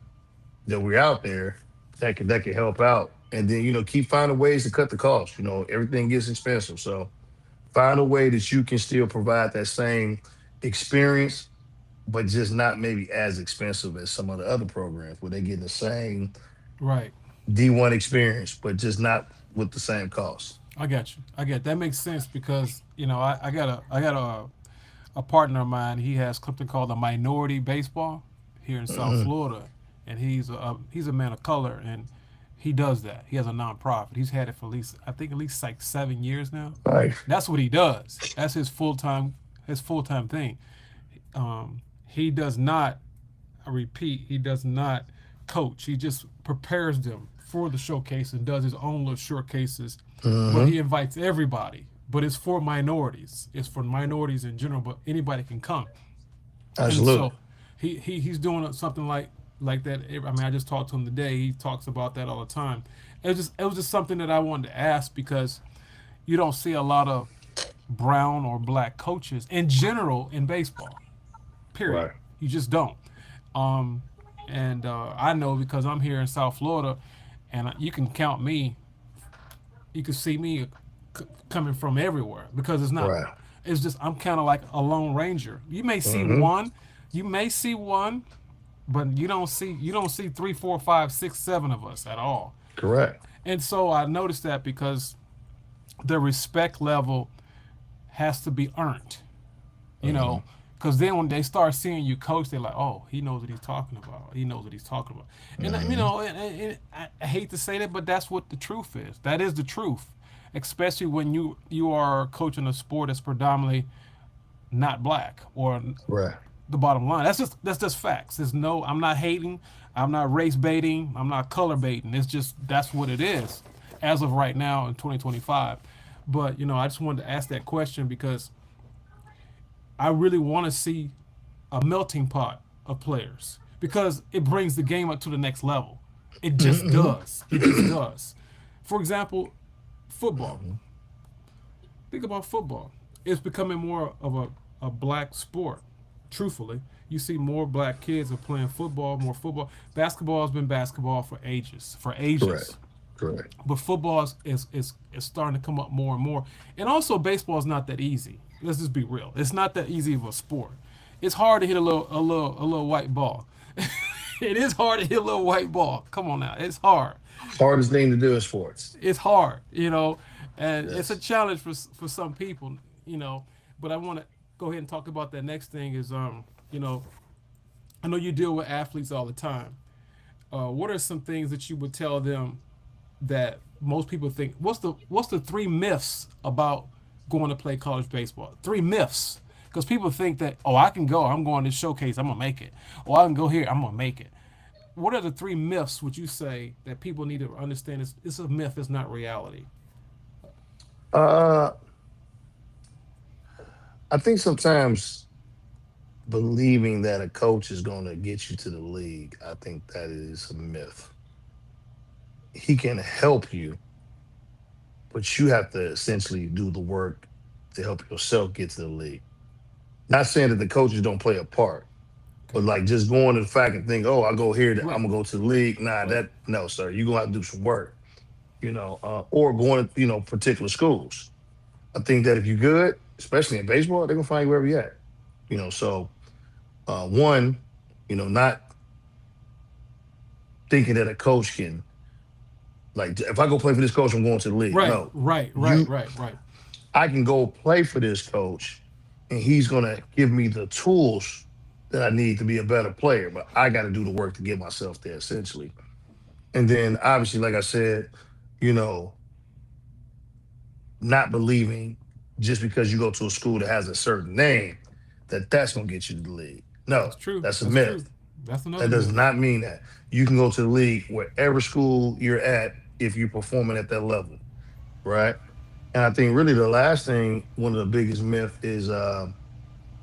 that we're out there, that could help out. And then, keep finding ways to cut the cost. Everything gets expensive. So find a way that you can still provide that same experience, but just not maybe as expensive as some of the other programs where they get the same Right. D1 experience, but just not with the same cost. I got you. I get that makes sense because I got a partner of mine. He has something called a minority baseball here in South Hmm. Florida, and he's a man of color, and he does that. He has a nonprofit. He's had it for at least like 7 years now. Like, That's what he does. That's his full time thing. He does not. I repeat, he does not coach. He just prepares them for the showcase and does his own little showcases. But hmm he invites everybody. But it's for minorities. It's for minorities in general. But anybody can come. And absolutely. so he's doing something like that. I mean, I just talked to him today. He talks about that all the time. It was just something that I wanted to ask because you don't see a lot of brown or black coaches in general in baseball. Period. Right. You just don't. Um, and I know because I'm here in South Florida, and you can count me. You can see me coming from everywhere because it's not. Right. It's just I'm kind of like a lone ranger. Hmm. You may see one, but you don't see three, four, five, six, seven of us at all. Correct. And so I noticed that because the respect level has to be earned, you Hmm. know, because then when they start seeing you coach, they're like, oh, he knows what he's talking about. He knows what he's talking about. And Hmm. I hate to say that, but that's what the truth is. That is the truth, especially when you are coaching a sport that's predominantly not black or Right. the bottom line. That's just facts. There's no. I'm not hating. I'm not race baiting. I'm not color baiting. It's just that's what it is, as of right now in 2025. But I just wanted to ask that question because I really want to see a melting pot of players because it brings the game up to the next level. It just Hmm. does. It just does. For example, football. Hmm. Think about football. It's becoming more of a black sport. Truthfully, you see more black kids are playing football, more football. Basketball has been basketball for ages, for Correct. ages. Correct. But football is starting to come up more and more. And also, baseball is not that easy. Let's just be real. It's not that easy of a sport. It's hard to hit a little white ball. It is hard to hit a little white ball. Come on now, it's hard. Hardest thing to do in sports. It's hard, and it's a Yes. challenge for some people, you know. But I want to go ahead and talk about that next thing. You know, I know you deal with athletes all the time. What are some things that you would tell them that most people think? What's the three myths about going to play college baseball? Three myths, because people think that, oh, I can go, I'm going to showcase, I'm gonna make it, or I can go here, I'm gonna make it. What are the three myths would you say that people need to understand? It's a myth, it's not reality. Uh, I think sometimes believing that a coach is going to get you to the league, I think that is a myth. He can help you, but you have to essentially do the work to help yourself get to the league. Not saying that the coaches don't play a part, but Okay. like just going to the fact and think, oh, I go here, Right. I'm gonna go to the league. Nah, Right. that no, sir. You're gonna have to do some work, or going to particular schools. I think that if you're good, especially in baseball, they're gonna find you wherever you're at. So one, not thinking that a coach can, like, if I go play for this coach, I'm going to the league. Right. No, Right. Right. you, Right. Right. I can go play for this coach, and he's gonna give me the tools that I need to be a better player. But I got to do the work to get myself there, essentially. And then, obviously, like I said, you know, not believing just because you go to a school that has a certain name that that's gonna get you to the league. No, That's true. that's a That's true. myth. That's That another does myth. not mean that you can go to the league wherever school you're at if you're performing at that level, right? And I think really the last thing, one of the biggest myth is,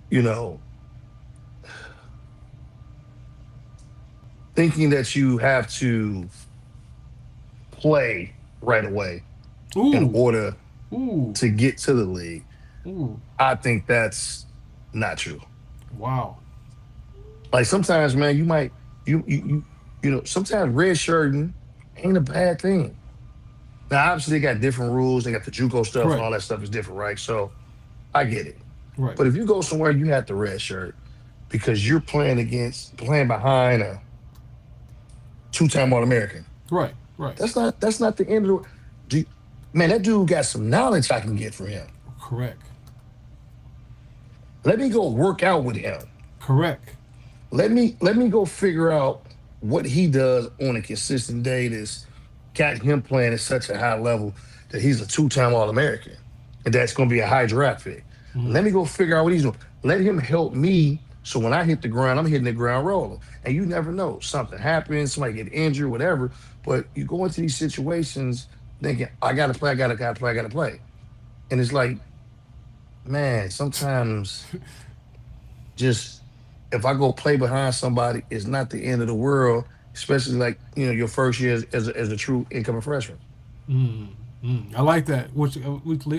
you know, thinking that you have to play right away in Ooh, order ooh, to get to the league. ooh. I think that's not true. Wow. Like sometimes, man, sometimes red shirting ain't a bad thing. Now, obviously, they got different rules. They got the JUCO stuff and Correct. all that stuff is different, right? So I get it. Right. But if you go somewhere, you have the red shirt because you're playing behind a two-time All-American. Right. Right. That's not the end of the. Do you- Man, that dude got some knowledge I can get from him. Correct. Let me go work out with him. Correct. Let me go figure out what he does on a consistent day that's got him playing at such a high level that he's a two-time All-American. And that's gonna be a high draft pick. Mm. Let me go figure out what he's doing. Let him help me so when I hit the ground, I'm hitting the ground rolling. And you never know. Something happens, somebody get injured, whatever. But you go into these situations thinking, I gotta play, gotta play, I gotta play. And it's like, man, sometimes just if I go play behind somebody, it's not the end of the world, especially like, your first year as a true incoming freshman. Mm. Mm. I like that.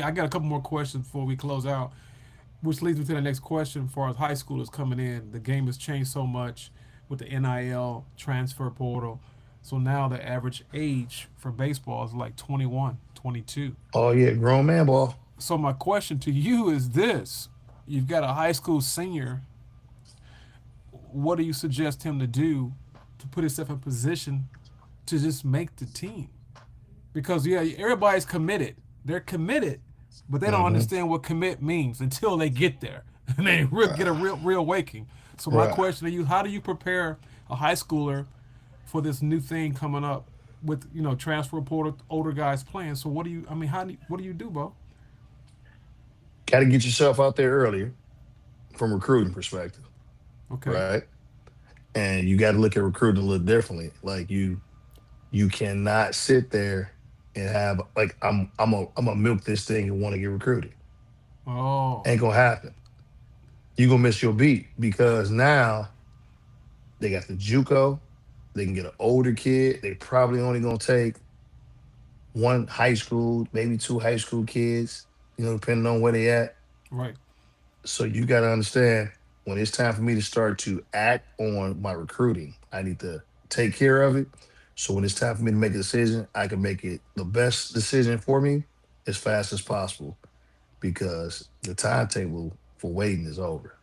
I got a couple more questions before we close out, which leads me to the next question. As far as high schoolers coming in, the game has changed so much with the NIL transfer portal. So now the average age for baseball is like 21, 22. Oh yeah, grown man ball. So my question to you is this: you've got a high school senior. What do you suggest him to do to put himself in position to just make the team? Because yeah, everybody's committed. They're committed, but they don't Hmm. understand what commit means until they get there and they get a real waking. So my Right. question to you: how do you prepare a high schooler for this new thing coming up with transfer portal, older guys playing? So what do you? I mean, what do you do, Bo? Got to get yourself out there earlier from recruiting perspective, Okay. right? And you got to look at recruiting a little differently. Like you cannot sit there and have like I'm a milk this thing and want to get recruited. Oh, Ain't gonna happen. You gonna miss your beat because now they got the JUCO. They can get an older kid. They probably only gonna take one high school, maybe two high school kids. Depending on where they at. right. So you got to understand when it's time for me to start to act on my recruiting, I need to take care of it. So when it's time for me to make a decision, I can make it the best decision for me as fast as possible because the timetable for waiting is over.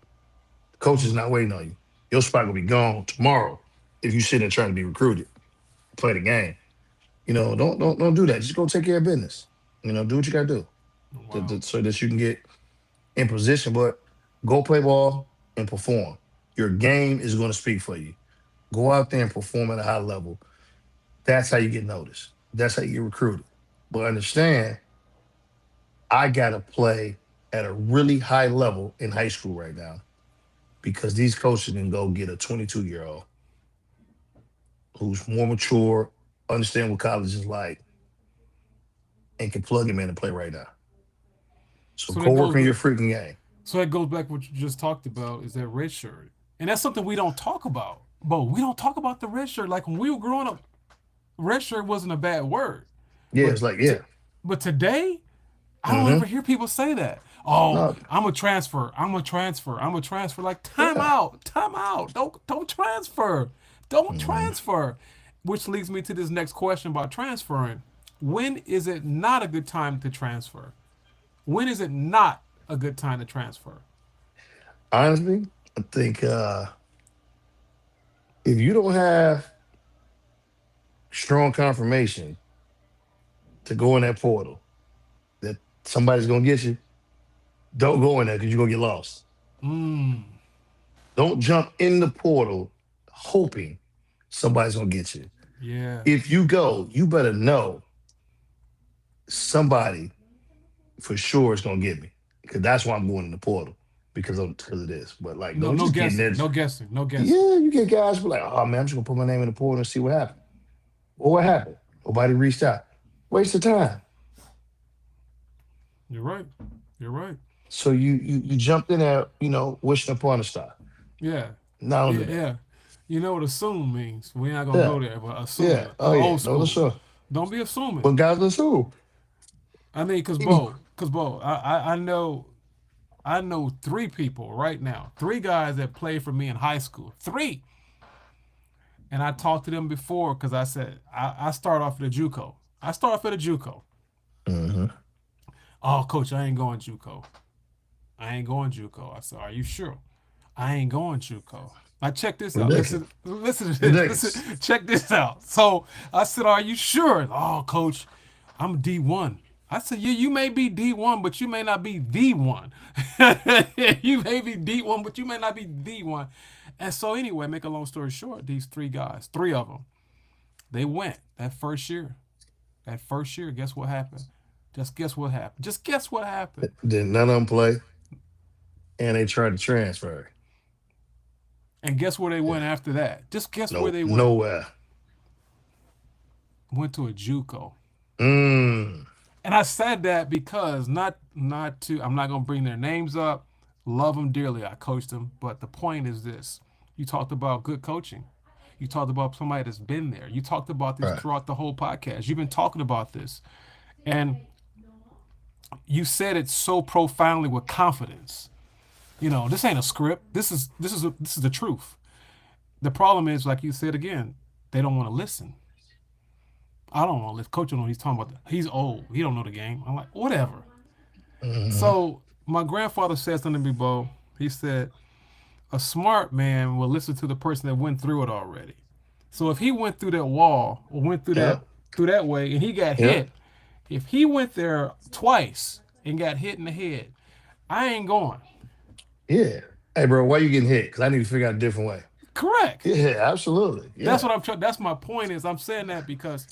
The coach is Mm. not waiting on you. Your spot will be gone tomorrow if you sit there trying to be recruited, play the game. Don't do that. Just go take care of business. Do what you got to do Wow. so that you can get in position, but go play ball and perform. Your game is going to speak for you. Go out there and perform at a high level. That's how you get noticed. That's how you get recruited. But understand, I got to play at a really high level in high school right now because these coaches can go get a 22-year-old who's more mature, understand what college is like, and can plug him in and play right now. So So go that work goes on your freaking game. So that goes back to what you just talked about is that red shirt. And that's something we don't talk about. But we don't talk about the red shirt. Like when we were growing up, red shirt wasn't a bad word. Yeah, But it's like, to, yeah. but today, I don't Mm-hmm. ever hear people say that. Oh, No, I'm a transfer. I'm a transfer. I'm a transfer. Like time yeah. out. Time out. Don't transfer. Don't Mhm. transfer. Which leads me to this next question about transferring. When is it not a good time to transfer? When is it not a good time to transfer? Honestly, I think if you don't have strong confirmation to go in that portal that somebody's gonna get you, Don't go in there because you're gonna get lost. Mm. Don't jump in the portal hoping somebody's gonna get you. Yeah. If you go, you better know somebody for sure is gonna get me. Because that's why I'm going in the portal. Because of this. But like No, don't no just get in there. guessing. No guessing. No guessing. Yeah, you get guys who are like, oh man, I'm just gonna put my name in the portal and see what happens. Well, what happened? Nobody reached out. Waste of time. You're right. You're right. So you jumped in there, wishing upon a star. Yeah. Not only Yeah. that. Yeah. You know what assume means. We're not gonna Yeah, go there, but yeah. assuming. Oh yeah. Old No, that's school. sure. Don't be assuming. But guys, let's who? I mean, cause Bo, I know three people right now, three guys that played for me in high school, three, and I talked to them before because I said I start off at a JUCO. I start off at a JUCO. Mm-hmm. Oh, coach, I ain't going JUCO. I ain't going JUCO. I said, are you sure? I ain't going JUCO. Now check this out. Ridiculous. Listen to this. Ridiculous. Listen, check this out. So I said, are you sure? Oh, coach, I'm D1. I said, yeah, you may be D1, but you may not be the one. You may be D1, but you may not be the one. And so anyway, make a long story short, these three guys, three of them, they went that first year. That first year, guess what happened? Just guess what happened. Just guess what happened. Then none of them play, and they tried to transfer. And guess where they Yeah. went after that? Just guess where No, they went. nowhere. Went to a JUCO. Mm. And I said that because not to I'm not gonna bring their names up. Love them dearly. I coached them, but the point is this: you talked about good coaching. You talked about somebody that's been there. You talked about this Right. throughout the whole podcast. You've been talking about this, and you said it so profoundly with confidence. This ain't a script. This is the truth. The problem is, like you said again, they don't want to listen. I don't want to listen. Coach don't know what he's talking about. He's old. He don't know the game. I'm like, whatever. Mm-hmm. So my grandfather said something to me, Bo. He said, a smart man will listen to the person that went through it already. So if he went through that wall or went Yep. through that way and he got Yep. hit, if he went there twice and got hit in the head, I ain't going. Yeah. Hey, bro, why you getting hit? Because I need to figure out a different way. Correct. Yeah, absolutely. That's Yeah. what I'm trying. That's my point. Is I'm saying that because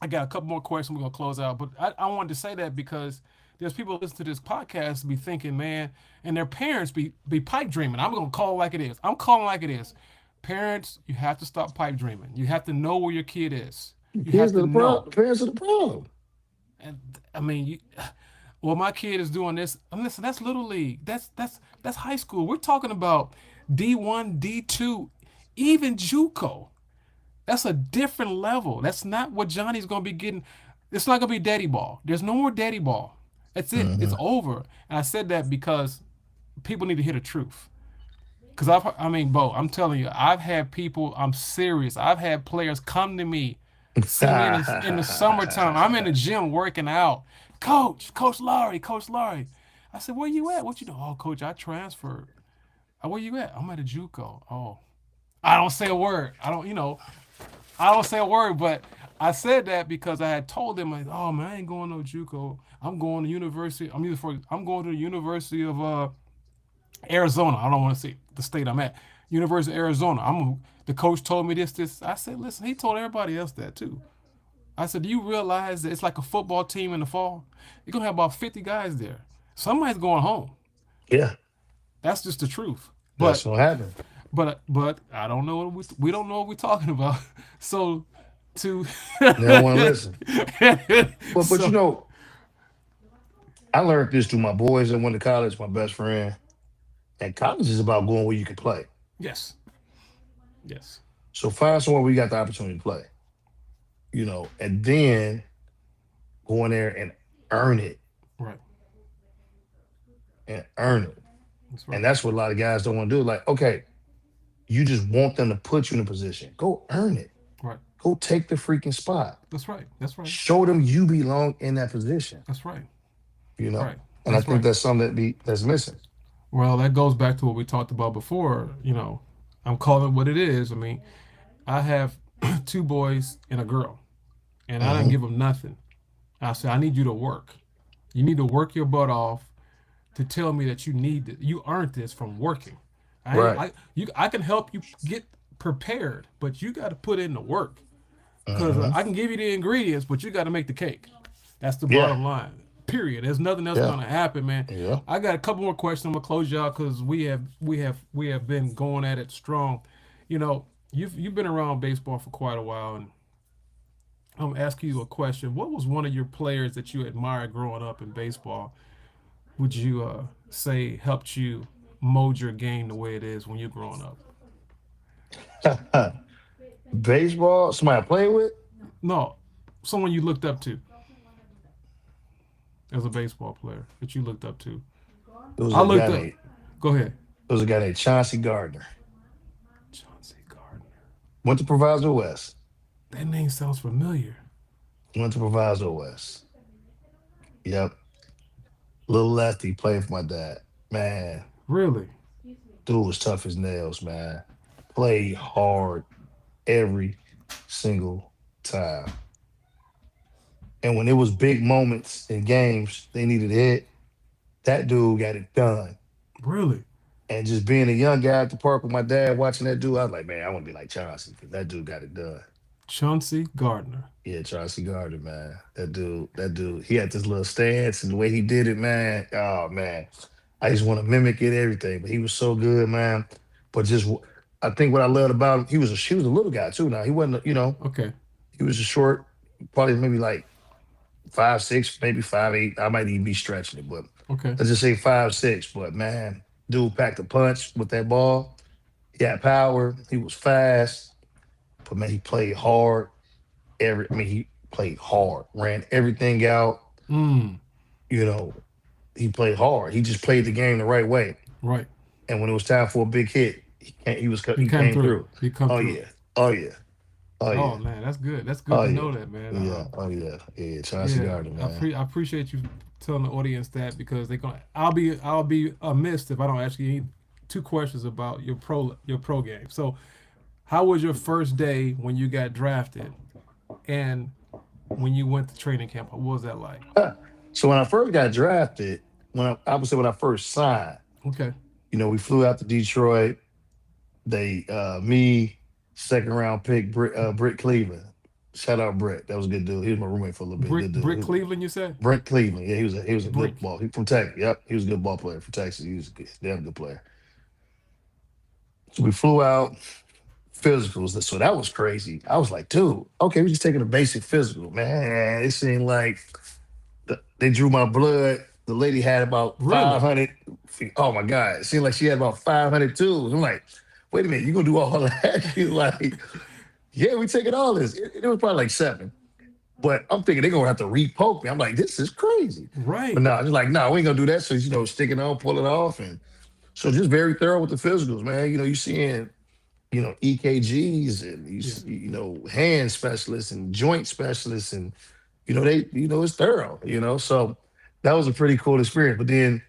I got a couple more questions. We're gonna close out, but I wanted to say that because there's people listen to this podcast be thinking, man, and their parents be pipe dreaming. I'm gonna call it like it is. I'm calling it like it is. Parents, you have to stop pipe dreaming. You have to know where your kid is. You Kids have are to the problem. know. The parents are the problem. And I mean, well, my kid is doing this. And listen, that's little league. That's high school. We're talking about D1, D2, even JUCO. That's a different level. That's not what Johnny's gonna be getting. It's not gonna be daddy ball. There's no more daddy ball. That's it. It's Mm-hmm. over. And I said that because people need to hear the truth. Because I mean, Bo, I'm telling you, I've had people. I'm serious. I've had players come to me, see me in the summertime. I'm in the gym working out. Coach Laurie. I said, where you at? What you doing? Oh, coach, I transferred. Where you at? I'm at a JUCO. Oh, I don't say a word. I don't say a word, but I said that because I had told them, like, oh man, I ain't going no JUCO. I'm going to university. I'm going to the University of Arizona. I don't want to say the state I'm at. University of Arizona. The coach told me this. I said, listen, he told everybody else that too. I said, do you realize that it's like a football team in the fall? You're gonna have about 50 guys there. Somebody's going home. Yeah, That's just the truth. that's But what happened. but I don't know what we don't know what we're talking about. So to They don't want to listen. But so I learned this through my boys that went to college, my best friend. And college is about going where you can play. yes, yes, So find somewhere where you got the opportunity to play, and then go in there and earn it right, and earn it. that's And right, that's what a lot of guys don't want to do. Like, okay, you just want them to put you in a position. Go earn it. right, Go take the freaking spot. that's right, that's right, Show them you belong in that position, that's right, you know? right, And I that's think right. that's something that's missing. Well, that goes back to what we talked about before. I'm calling it what it is. I mean, I have two boys and a girl, and I didn't Hmm. give them nothing. I said, I need you to work. You need to work your butt off to tell me that you need it. You earned this from working. Right. I can help you get prepared, but you got to put in the work. Because Hmm. I can give you the ingredients, but you got to make the cake. That's the Yeah. bottom line. Period. There's nothing else Yeah. gonna happen, man. Yeah. I got a couple more questions. I'm gonna close you out because we have been going at it strong. You know, you've been around baseball for quite a while, and I'm gonna ask you a question. What was one of your players that you admired growing up in baseball? Would you say helped you mold your game the way it is when you're growing up? Baseball, somebody I play with? No, someone you looked up to as a baseball player that you looked up to. It was I a looked guy up. named Go ahead. it was a guy named Chauncey Gardner. Chauncey Gardner. Went to Proviso West. That name sounds familiar. Went to Proviso West. Yep. Little lefty played for my dad. Man, Really? dude was tough as nails, man. Played hard every single time. And when it was big moments in games, they needed a hit. That dude got it done. Really? And just being a young guy at the park with my dad watching that dude, I was like, man, I want to be like Chauncey because that dude got it done. Chauncey Gardner. Yeah, Chauncey Gardner, man. That dude, he had this little stance and the way he did it, man. Oh man, I just want to mimic it, everything. But he was so good, man. But I think what I loved about him, he was a little guy too. Now he wasn't, Okay. he was a short, probably maybe like 5'6", maybe 5'8". I might even be stretching it, but Okay. let's just say 5'6". But man, dude packed a punch with that ball. He had power. He was fast. But man, he played hard. He played hard, ran everything out. Mm. You know, he played hard. He just played the game the right way. Right. And when it was time for a big hit, He he came came through. through. He come Oh through. yeah, oh yeah, oh Oh yeah, man, that's good. That's good oh to yeah, know that, man. yeah, oh yeah, yeah. Chauncey Yeah, Gardner, man. I appreciate you telling the audience that because they gonna. I'll be amiss if I don't ask you two questions about your pro game. So, how was your first day when you got drafted, and when you went to training camp? What was that like? So when I first got drafted, I would say when I first signed, Okay. we flew out to Detroit. Me, second round pick, Britt Cleveland. Shout out Britt. That was a good dude. He was my roommate for a little bit. Brick Good Brick dude. Cleveland, you said? Brent Cleveland. Yeah, he was a good Brick. ball. He from Texas. Yep, he was a good ball player for Texas. He was a damn good player. So we flew out physicals. So that was crazy. I was like, dude, okay, we're just taking a basic physical. Man, it seemed like they drew my blood. The lady had about Really? 500. Oh my God. It seemed like she had about 500 tools. I'm like, wait a minute, you gonna do all that? She's like, yeah, we taking all this. It was probably like seven. But I'm thinking they're gonna have to repoke me. I'm like, this is crazy. But Right. no, just like, no, we ain't gonna do that. So stick it on, pull it off, and so just very thorough with the physicals, man. You seeing, EKGs and Yeah. hand specialists and joint specialists, and it's thorough. So that was a pretty cool experience. But then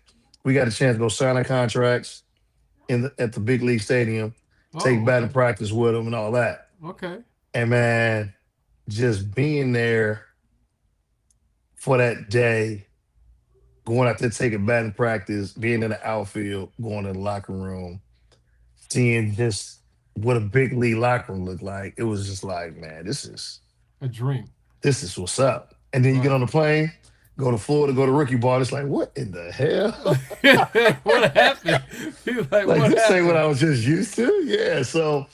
we got a chance to go sign our contracts at the big league stadium, take Oh, batting okay. practice with them and all that. Okay. And man, just being there for that day, going out there taking batting practice, being in the outfield, going to the locker room, seeing just what a big league locker room looked like. It was just like, man, A dream. this is what's up. And then you get Right. on the plane, go to Florida, go to rookie ball. It's like, what in the hell? What happened? He was like, Like what this ain't what happened? I was just used to. Yeah. So,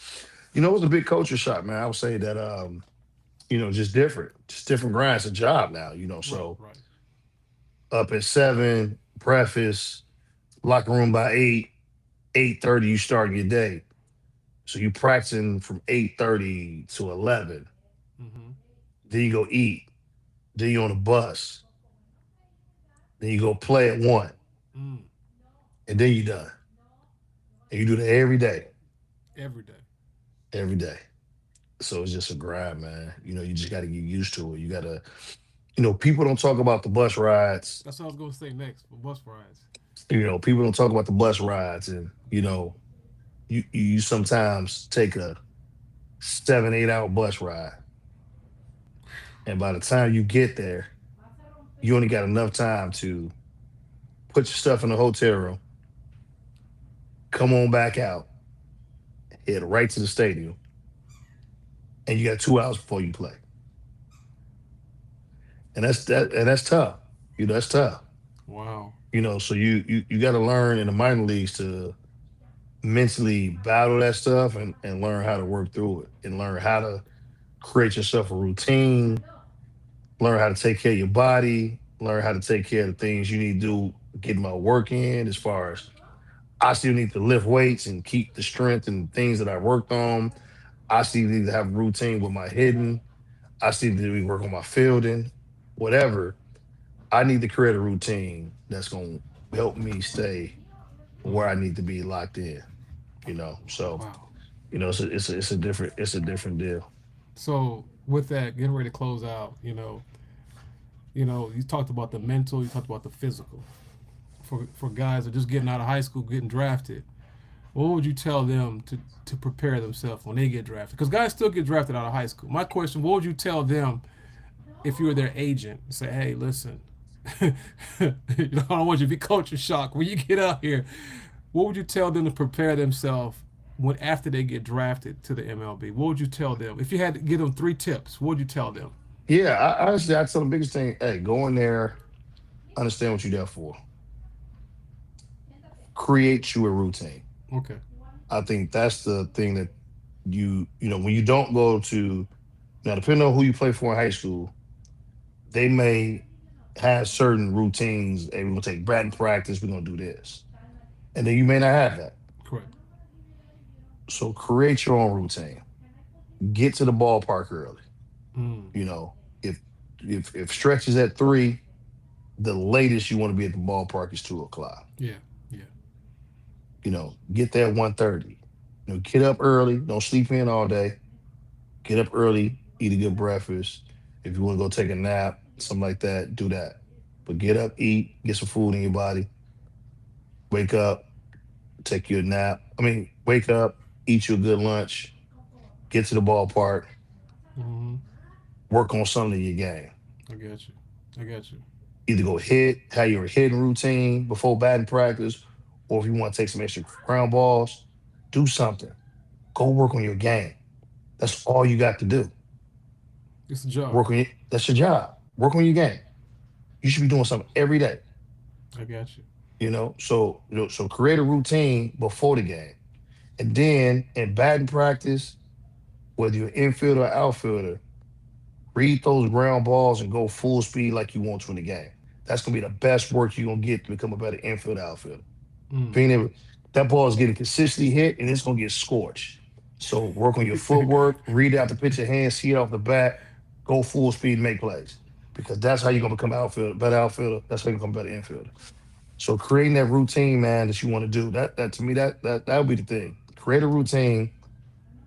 it was a big culture shock, man. I would say that just different grind. It's a job now, Right, so right. up at 7, breakfast, locker room by 8, 8:30, you start your day. So you practicing from 8:30 to 11. Mm-hmm. Then you go eat. Then you on a bus. Then you go play at 1. Mm. And then you done. And you do that every day. Every day. Every day. So it's just a grind, man. You just gotta get used to it. You gotta, people don't talk about the bus rides. That's what I was gonna say next. For bus rides. People don't talk about the bus rides, and you sometimes take a 7, 8 hour bus ride, and by the time you get there, you only got enough time to put your stuff in the hotel room, come on back out, head right to the stadium, and you got 2 hours before you play. And that's tough. That's tough. Wow. So you got to learn in the minor leagues to mentally battle that stuff and learn how to work through it and learn how to create yourself a routine, learn how to take care of your body, learn how to take care of the things you need to do, get my work in as far as I still need to lift weights and keep the strength and things that I worked on. I still need to have a routine with my hitting. I still need to work on my fielding, whatever. I need to create a routine that's going to help me stay where I need to be locked in. So, Wow. it's a different deal. So with that, getting ready to close out, you talked about the mental, you talked about the physical. For guys that are just getting out of high school, getting drafted, what would you tell them to prepare themselves when they get drafted? Because guys still get drafted out of high school. My question: what would you tell them if you were their agent? Say, hey, listen, I don't want you to be culture shock when you get out here. What would you tell them to prepare themselves when after they get drafted to the MLB? What would you tell them if you had to give them 3 tips? What would you tell them? Yeah, honestly, I tell the biggest thing, hey, go in there, understand what you're there for, create you a routine. Okay. I think that's the thing that when you don't go to, now, depending on who you play for in high school, they may have certain routines. Hey, we're going to take batting practice, we're going to do this. And then you may not have that. Correct. So create your own routine. Get to the ballpark early. Mm. You know, if if stretch is at 3, the latest you want to be at the ballpark is 2 o'clock. Yeah. Yeah. Get there at 1:30. Get up early. Don't sleep in all day. Get up early, eat a good breakfast. If you want to go take a nap, something like that, do that. But get up, eat, get some food in your body. Wake up, take your nap. I mean, wake up, eat you a good lunch, get to the ballpark, Mm-hmm. work on something in your game. I got you. I got you. Either go hit, have your hitting routine before batting practice, or if you want to take some extra ground balls, do something. Go work on your game. That's all you got to do. It's a job. Work on it. That's your job. Work on your game. You should be doing something every day. I got you. So create a routine before the game, and then in batting practice, whether you're infielder or outfielder, read those ground balls and go full speed like you want to in the game. That's gonna be the best work you're gonna get to become a better infielder outfielder. Mm. Being able that ball is getting consistently hit and it's gonna get scorched. So work on your footwork, read out the pitch of hand, see it off the bat, go full speed, make plays. Because that's how you're gonna become outfielder, better outfielder. That's how you become better infielder. So creating that routine, man, that you want to do, that to me, that would be the thing. Create a routine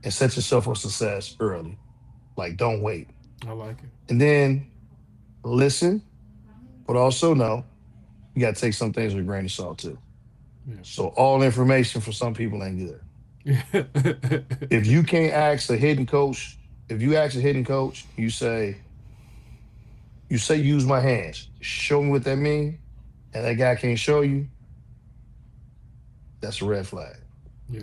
and set yourself for success early. Like don't wait. I like it. And then listen, but also know you gotta take some things with a grain of salt too. Yeah. So all information for some people ain't good. Yeah. If you can't ask a hitting coach, if you ask a hitting coach, you say use my hands. Show me what that means, and that guy can't show you, that's a red flag. Yeah.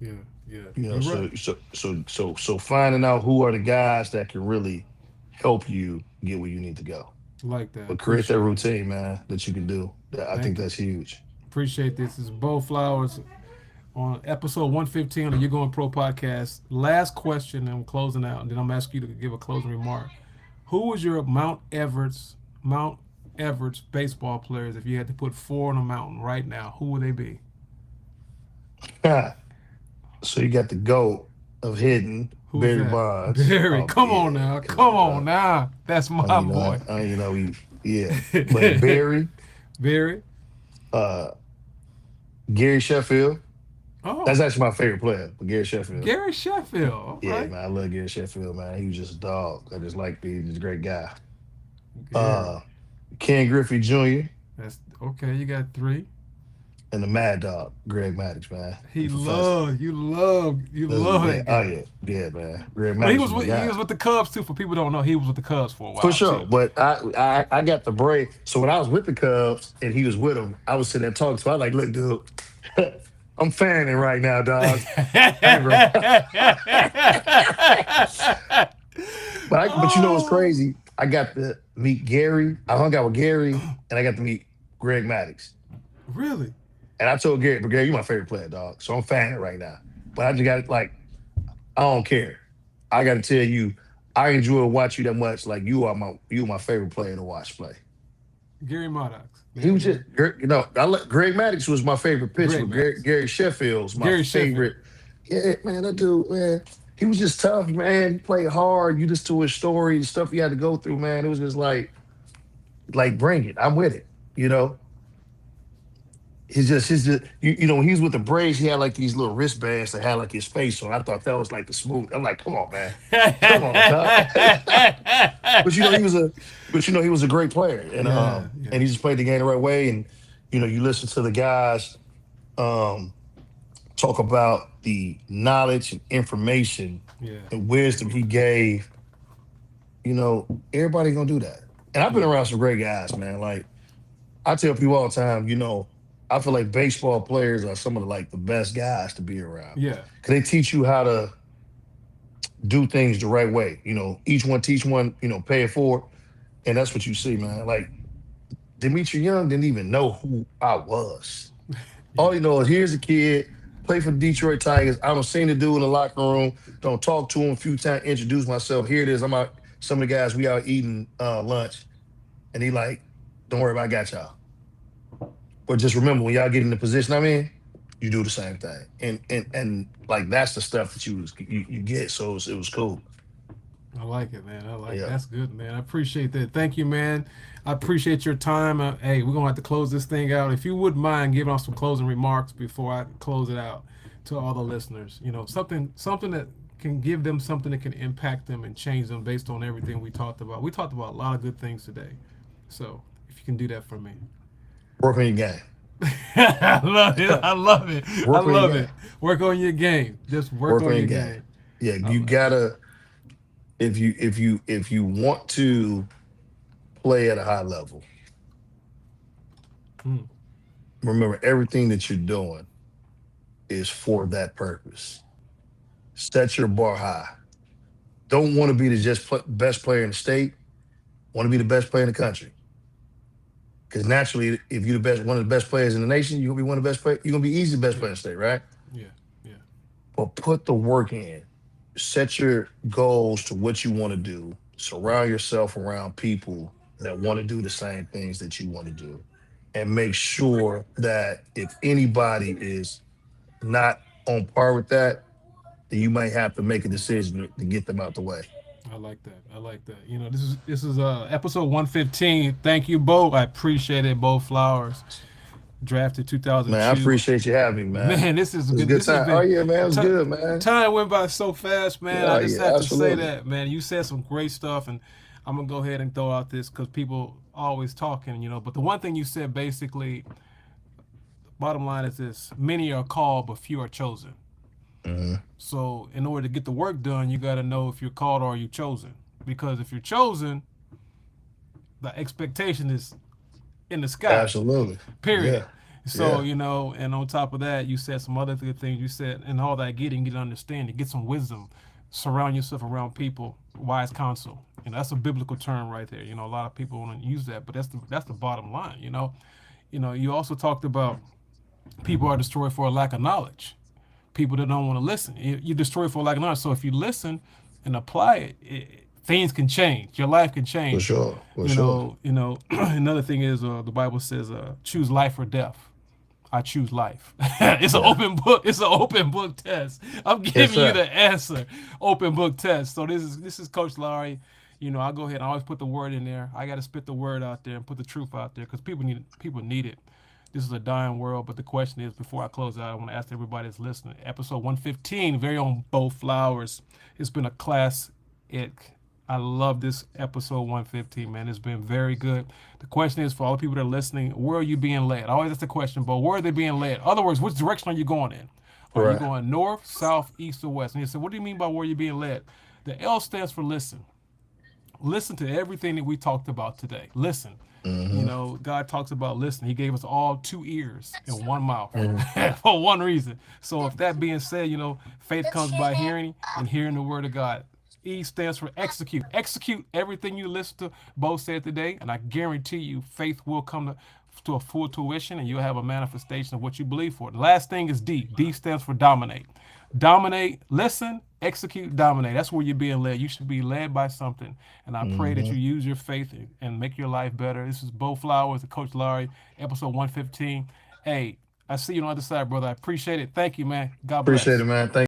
Yeah. Yeah. You know, You're so right. so so so so finding out who are the guys that can really help you get where you need to go. Like that. But create that Appreciate it. routine, man, that you can do. I think Thank you. that's huge. Appreciate this. This is Bo Flowers on episode 115 of the You Going Pro podcast. Last question, and I'm closing out, and then I'm asking you to give a closing remark. Who was your Mount Everest baseball players if you had to put 4 on a mountain right now? Who would they be? So you got the GOAT of hitting, Who's Barry that? Bonds. Barry. Oh Come on yeah, now. come Come on, on dog. now. That's my boy. Yeah. But Barry, Barry. uh, Gary Sheffield. That's Oh, actually my favorite player, but Gary Sheffield. Gary Sheffield. All Yeah, right. man, I love Gary Sheffield, man. He was just a dog. I just like being just a great guy. Gary. Uh, Ken Griffey Jr. That's okay. You got 3. and the Mad Dog, Greg Maddox, man, He the professor. loved you This is, love yeah, that oh guy. yeah, yeah, man. Greg But Maddox was the he guy. was with the Cubs too. For people who don't know, he was with the Cubs for a For while sure. too. But I got the break. So when I was with the Cubs and he was with them, I was sitting there talking to him. I was like, look, dude, I'm fanning right now, dog. I ain't gonna but you know what's Oh, crazy? I got to meet Gary. I hung out with Gary and I got to meet Greg Maddox. really? And I told Gary, but Gary, you're my favorite player, dog. So I'm fanning right now. But I just got like, I don't care. I gotta tell you, I enjoy watch you that much. Like you are my favorite player to watch play. Gary Maddox. He was just, Gary, Greg Maddox was my favorite pitcher, Greg but Gary, Maddox. Gary Sheffield's my Gary Sheffield. favorite. Yeah, man, that dude, man, he was just tough, man. He played hard. You just to his story, the stuff he had to go through, man. It was just like bring it. I'm with it. You know, he's just when he was with the Braves, he had like these little wristbands that had like his face on. I thought that was like the smooth. I'm like, come on, man, come on, dog. But he was a he was a great player, Yeah, and yeah, he just played the game the right way. And you listen to the guys um talk about the knowledge and information yeah, and wisdom he gave. Everybody gonna do that. And I've been yeah, around some great guys, man. Like I tell people all the time, I feel like baseball players are some of the best guys to be around yeah. because they teach you how to do things the right way. Each one teach one. Pay it forward, and that's what you see, man. Like Demetri Young didn't even know who I was. All Yeah. you know is here's a kid, play for the Detroit Tigers. I don't seen the dude in the locker room. Don't talk to him a few times. Introduce myself. Here it is. I'm out. Some of the guys we out eating lunch, and he like, don't worry about. It, I got y'all. But just remember when y'all get in the position I'm in, you do the same thing. And like that's the stuff that you get. So it was cool. I like it, man. I like it. Yeah. That's good, man. I appreciate that. Thank you, man. I appreciate your time. Hey, we're gonna have to close this thing out. If you wouldn't mind giving us some closing remarks before I close it out to all the listeners, something that can give them something that can impact them and change them based on everything we talked about. We talked about a lot of good things today. So if you can do that for me. Work on your game. I love it. I love it. I Work on your love it. game. Work on your game. Just work Work on on your your game. game. Yeah, I you love it. gotta if you want to play at a high level, Mm, remember everything that you're doing is for that purpose. Set your bar high. Don't want to be the best player in the state. Want to be the best player in the country. Because naturally, if you're one of the best players in the nation, you're gonna be one of the best players. You're gonna be easy the best player yeah, in the state, right? yeah, yeah. But put the work in. Set your goals to what you want to do. Surround yourself around people that want to do the same things that you want to do. And make sure that if anybody is not on par with that, then you might have to make a decision to get them out the way. I like that. I like that. This is episode 115. Thank you, Bo. I appreciate it, Bo Flowers. Drafted Man, I 2002. appreciate you having me, man. Man, this is It was a good. good This has time. Oh been yeah, man, it was t- good, man. time went by so fast, man. I Yeah, just yeah, have to say absolutely. that, man. You said some great stuff, and I'm gonna go ahead and throw out this because people always talking, But the one thing you said, basically, bottom line is this: many are called, but few are chosen. Hmm. So, in order to get the work done, you got to know if you're called or you chosen. Because if you're chosen, the expectation is in the sky. Absolutely. Period. Yeah, So, yeah, and on top of that, you said some other good things. You said, and all that get understanding, get some wisdom, surround yourself around people, wise counsel. That's a biblical term right there. A lot of people want to use that, but that's the bottom line. You also talked about people are destroyed for a lack of knowledge. People that don't want to listen, you destroy for a lack of knowledge. So if you listen and apply things can change. Your life can for change. sure, for sure. Another thing is the Bible says, choose life or death. I choose life. It's an Yeah, open book. It's an open book test. I'm yes, giving you sir. the answer. Open book test. So this is Coach Larry. I go ahead and always put the word in there. I got to spit the word out there and put the truth out there because people need it. This is a dying world, but the question is, before I close out, I want to ask everybody that's listening. Episode 115, very own Bo Flowers. It's been a classic I love this episode 115, man. It's been very good. The question is for all the people that are listening, where are you being led? I always ask the question, but where are they being led? In other words, which direction are you going in? Are you Right. going north, south, east, or west? And you say, what do you mean by where you're being led? The L stands for listen. Listen to everything that we talked about today. Listen. You Hmm. know, God talks about listening. He gave us all two ears and one mouth Hmm. for one reason. So, if that being said, you know, faith comes by hearing and hearing the word of God. E stands for execute. Execute everything you listen to. Bo said today, and I guarantee you, faith will come to a full tuition, and you'll have a manifestation of what you believe for. The last thing is D. D stands for dominate. Dominate, listen, execute, dominate. That's where you're being led. You should be led by something. And I pray that you Hmm. use your faith and make your life better. This is Bo Flowers and Coach Larry, episode 115. Hey, I see you on the other side, brother. I appreciate it. Thank you, man. God Appreciate it, bless. man. Thank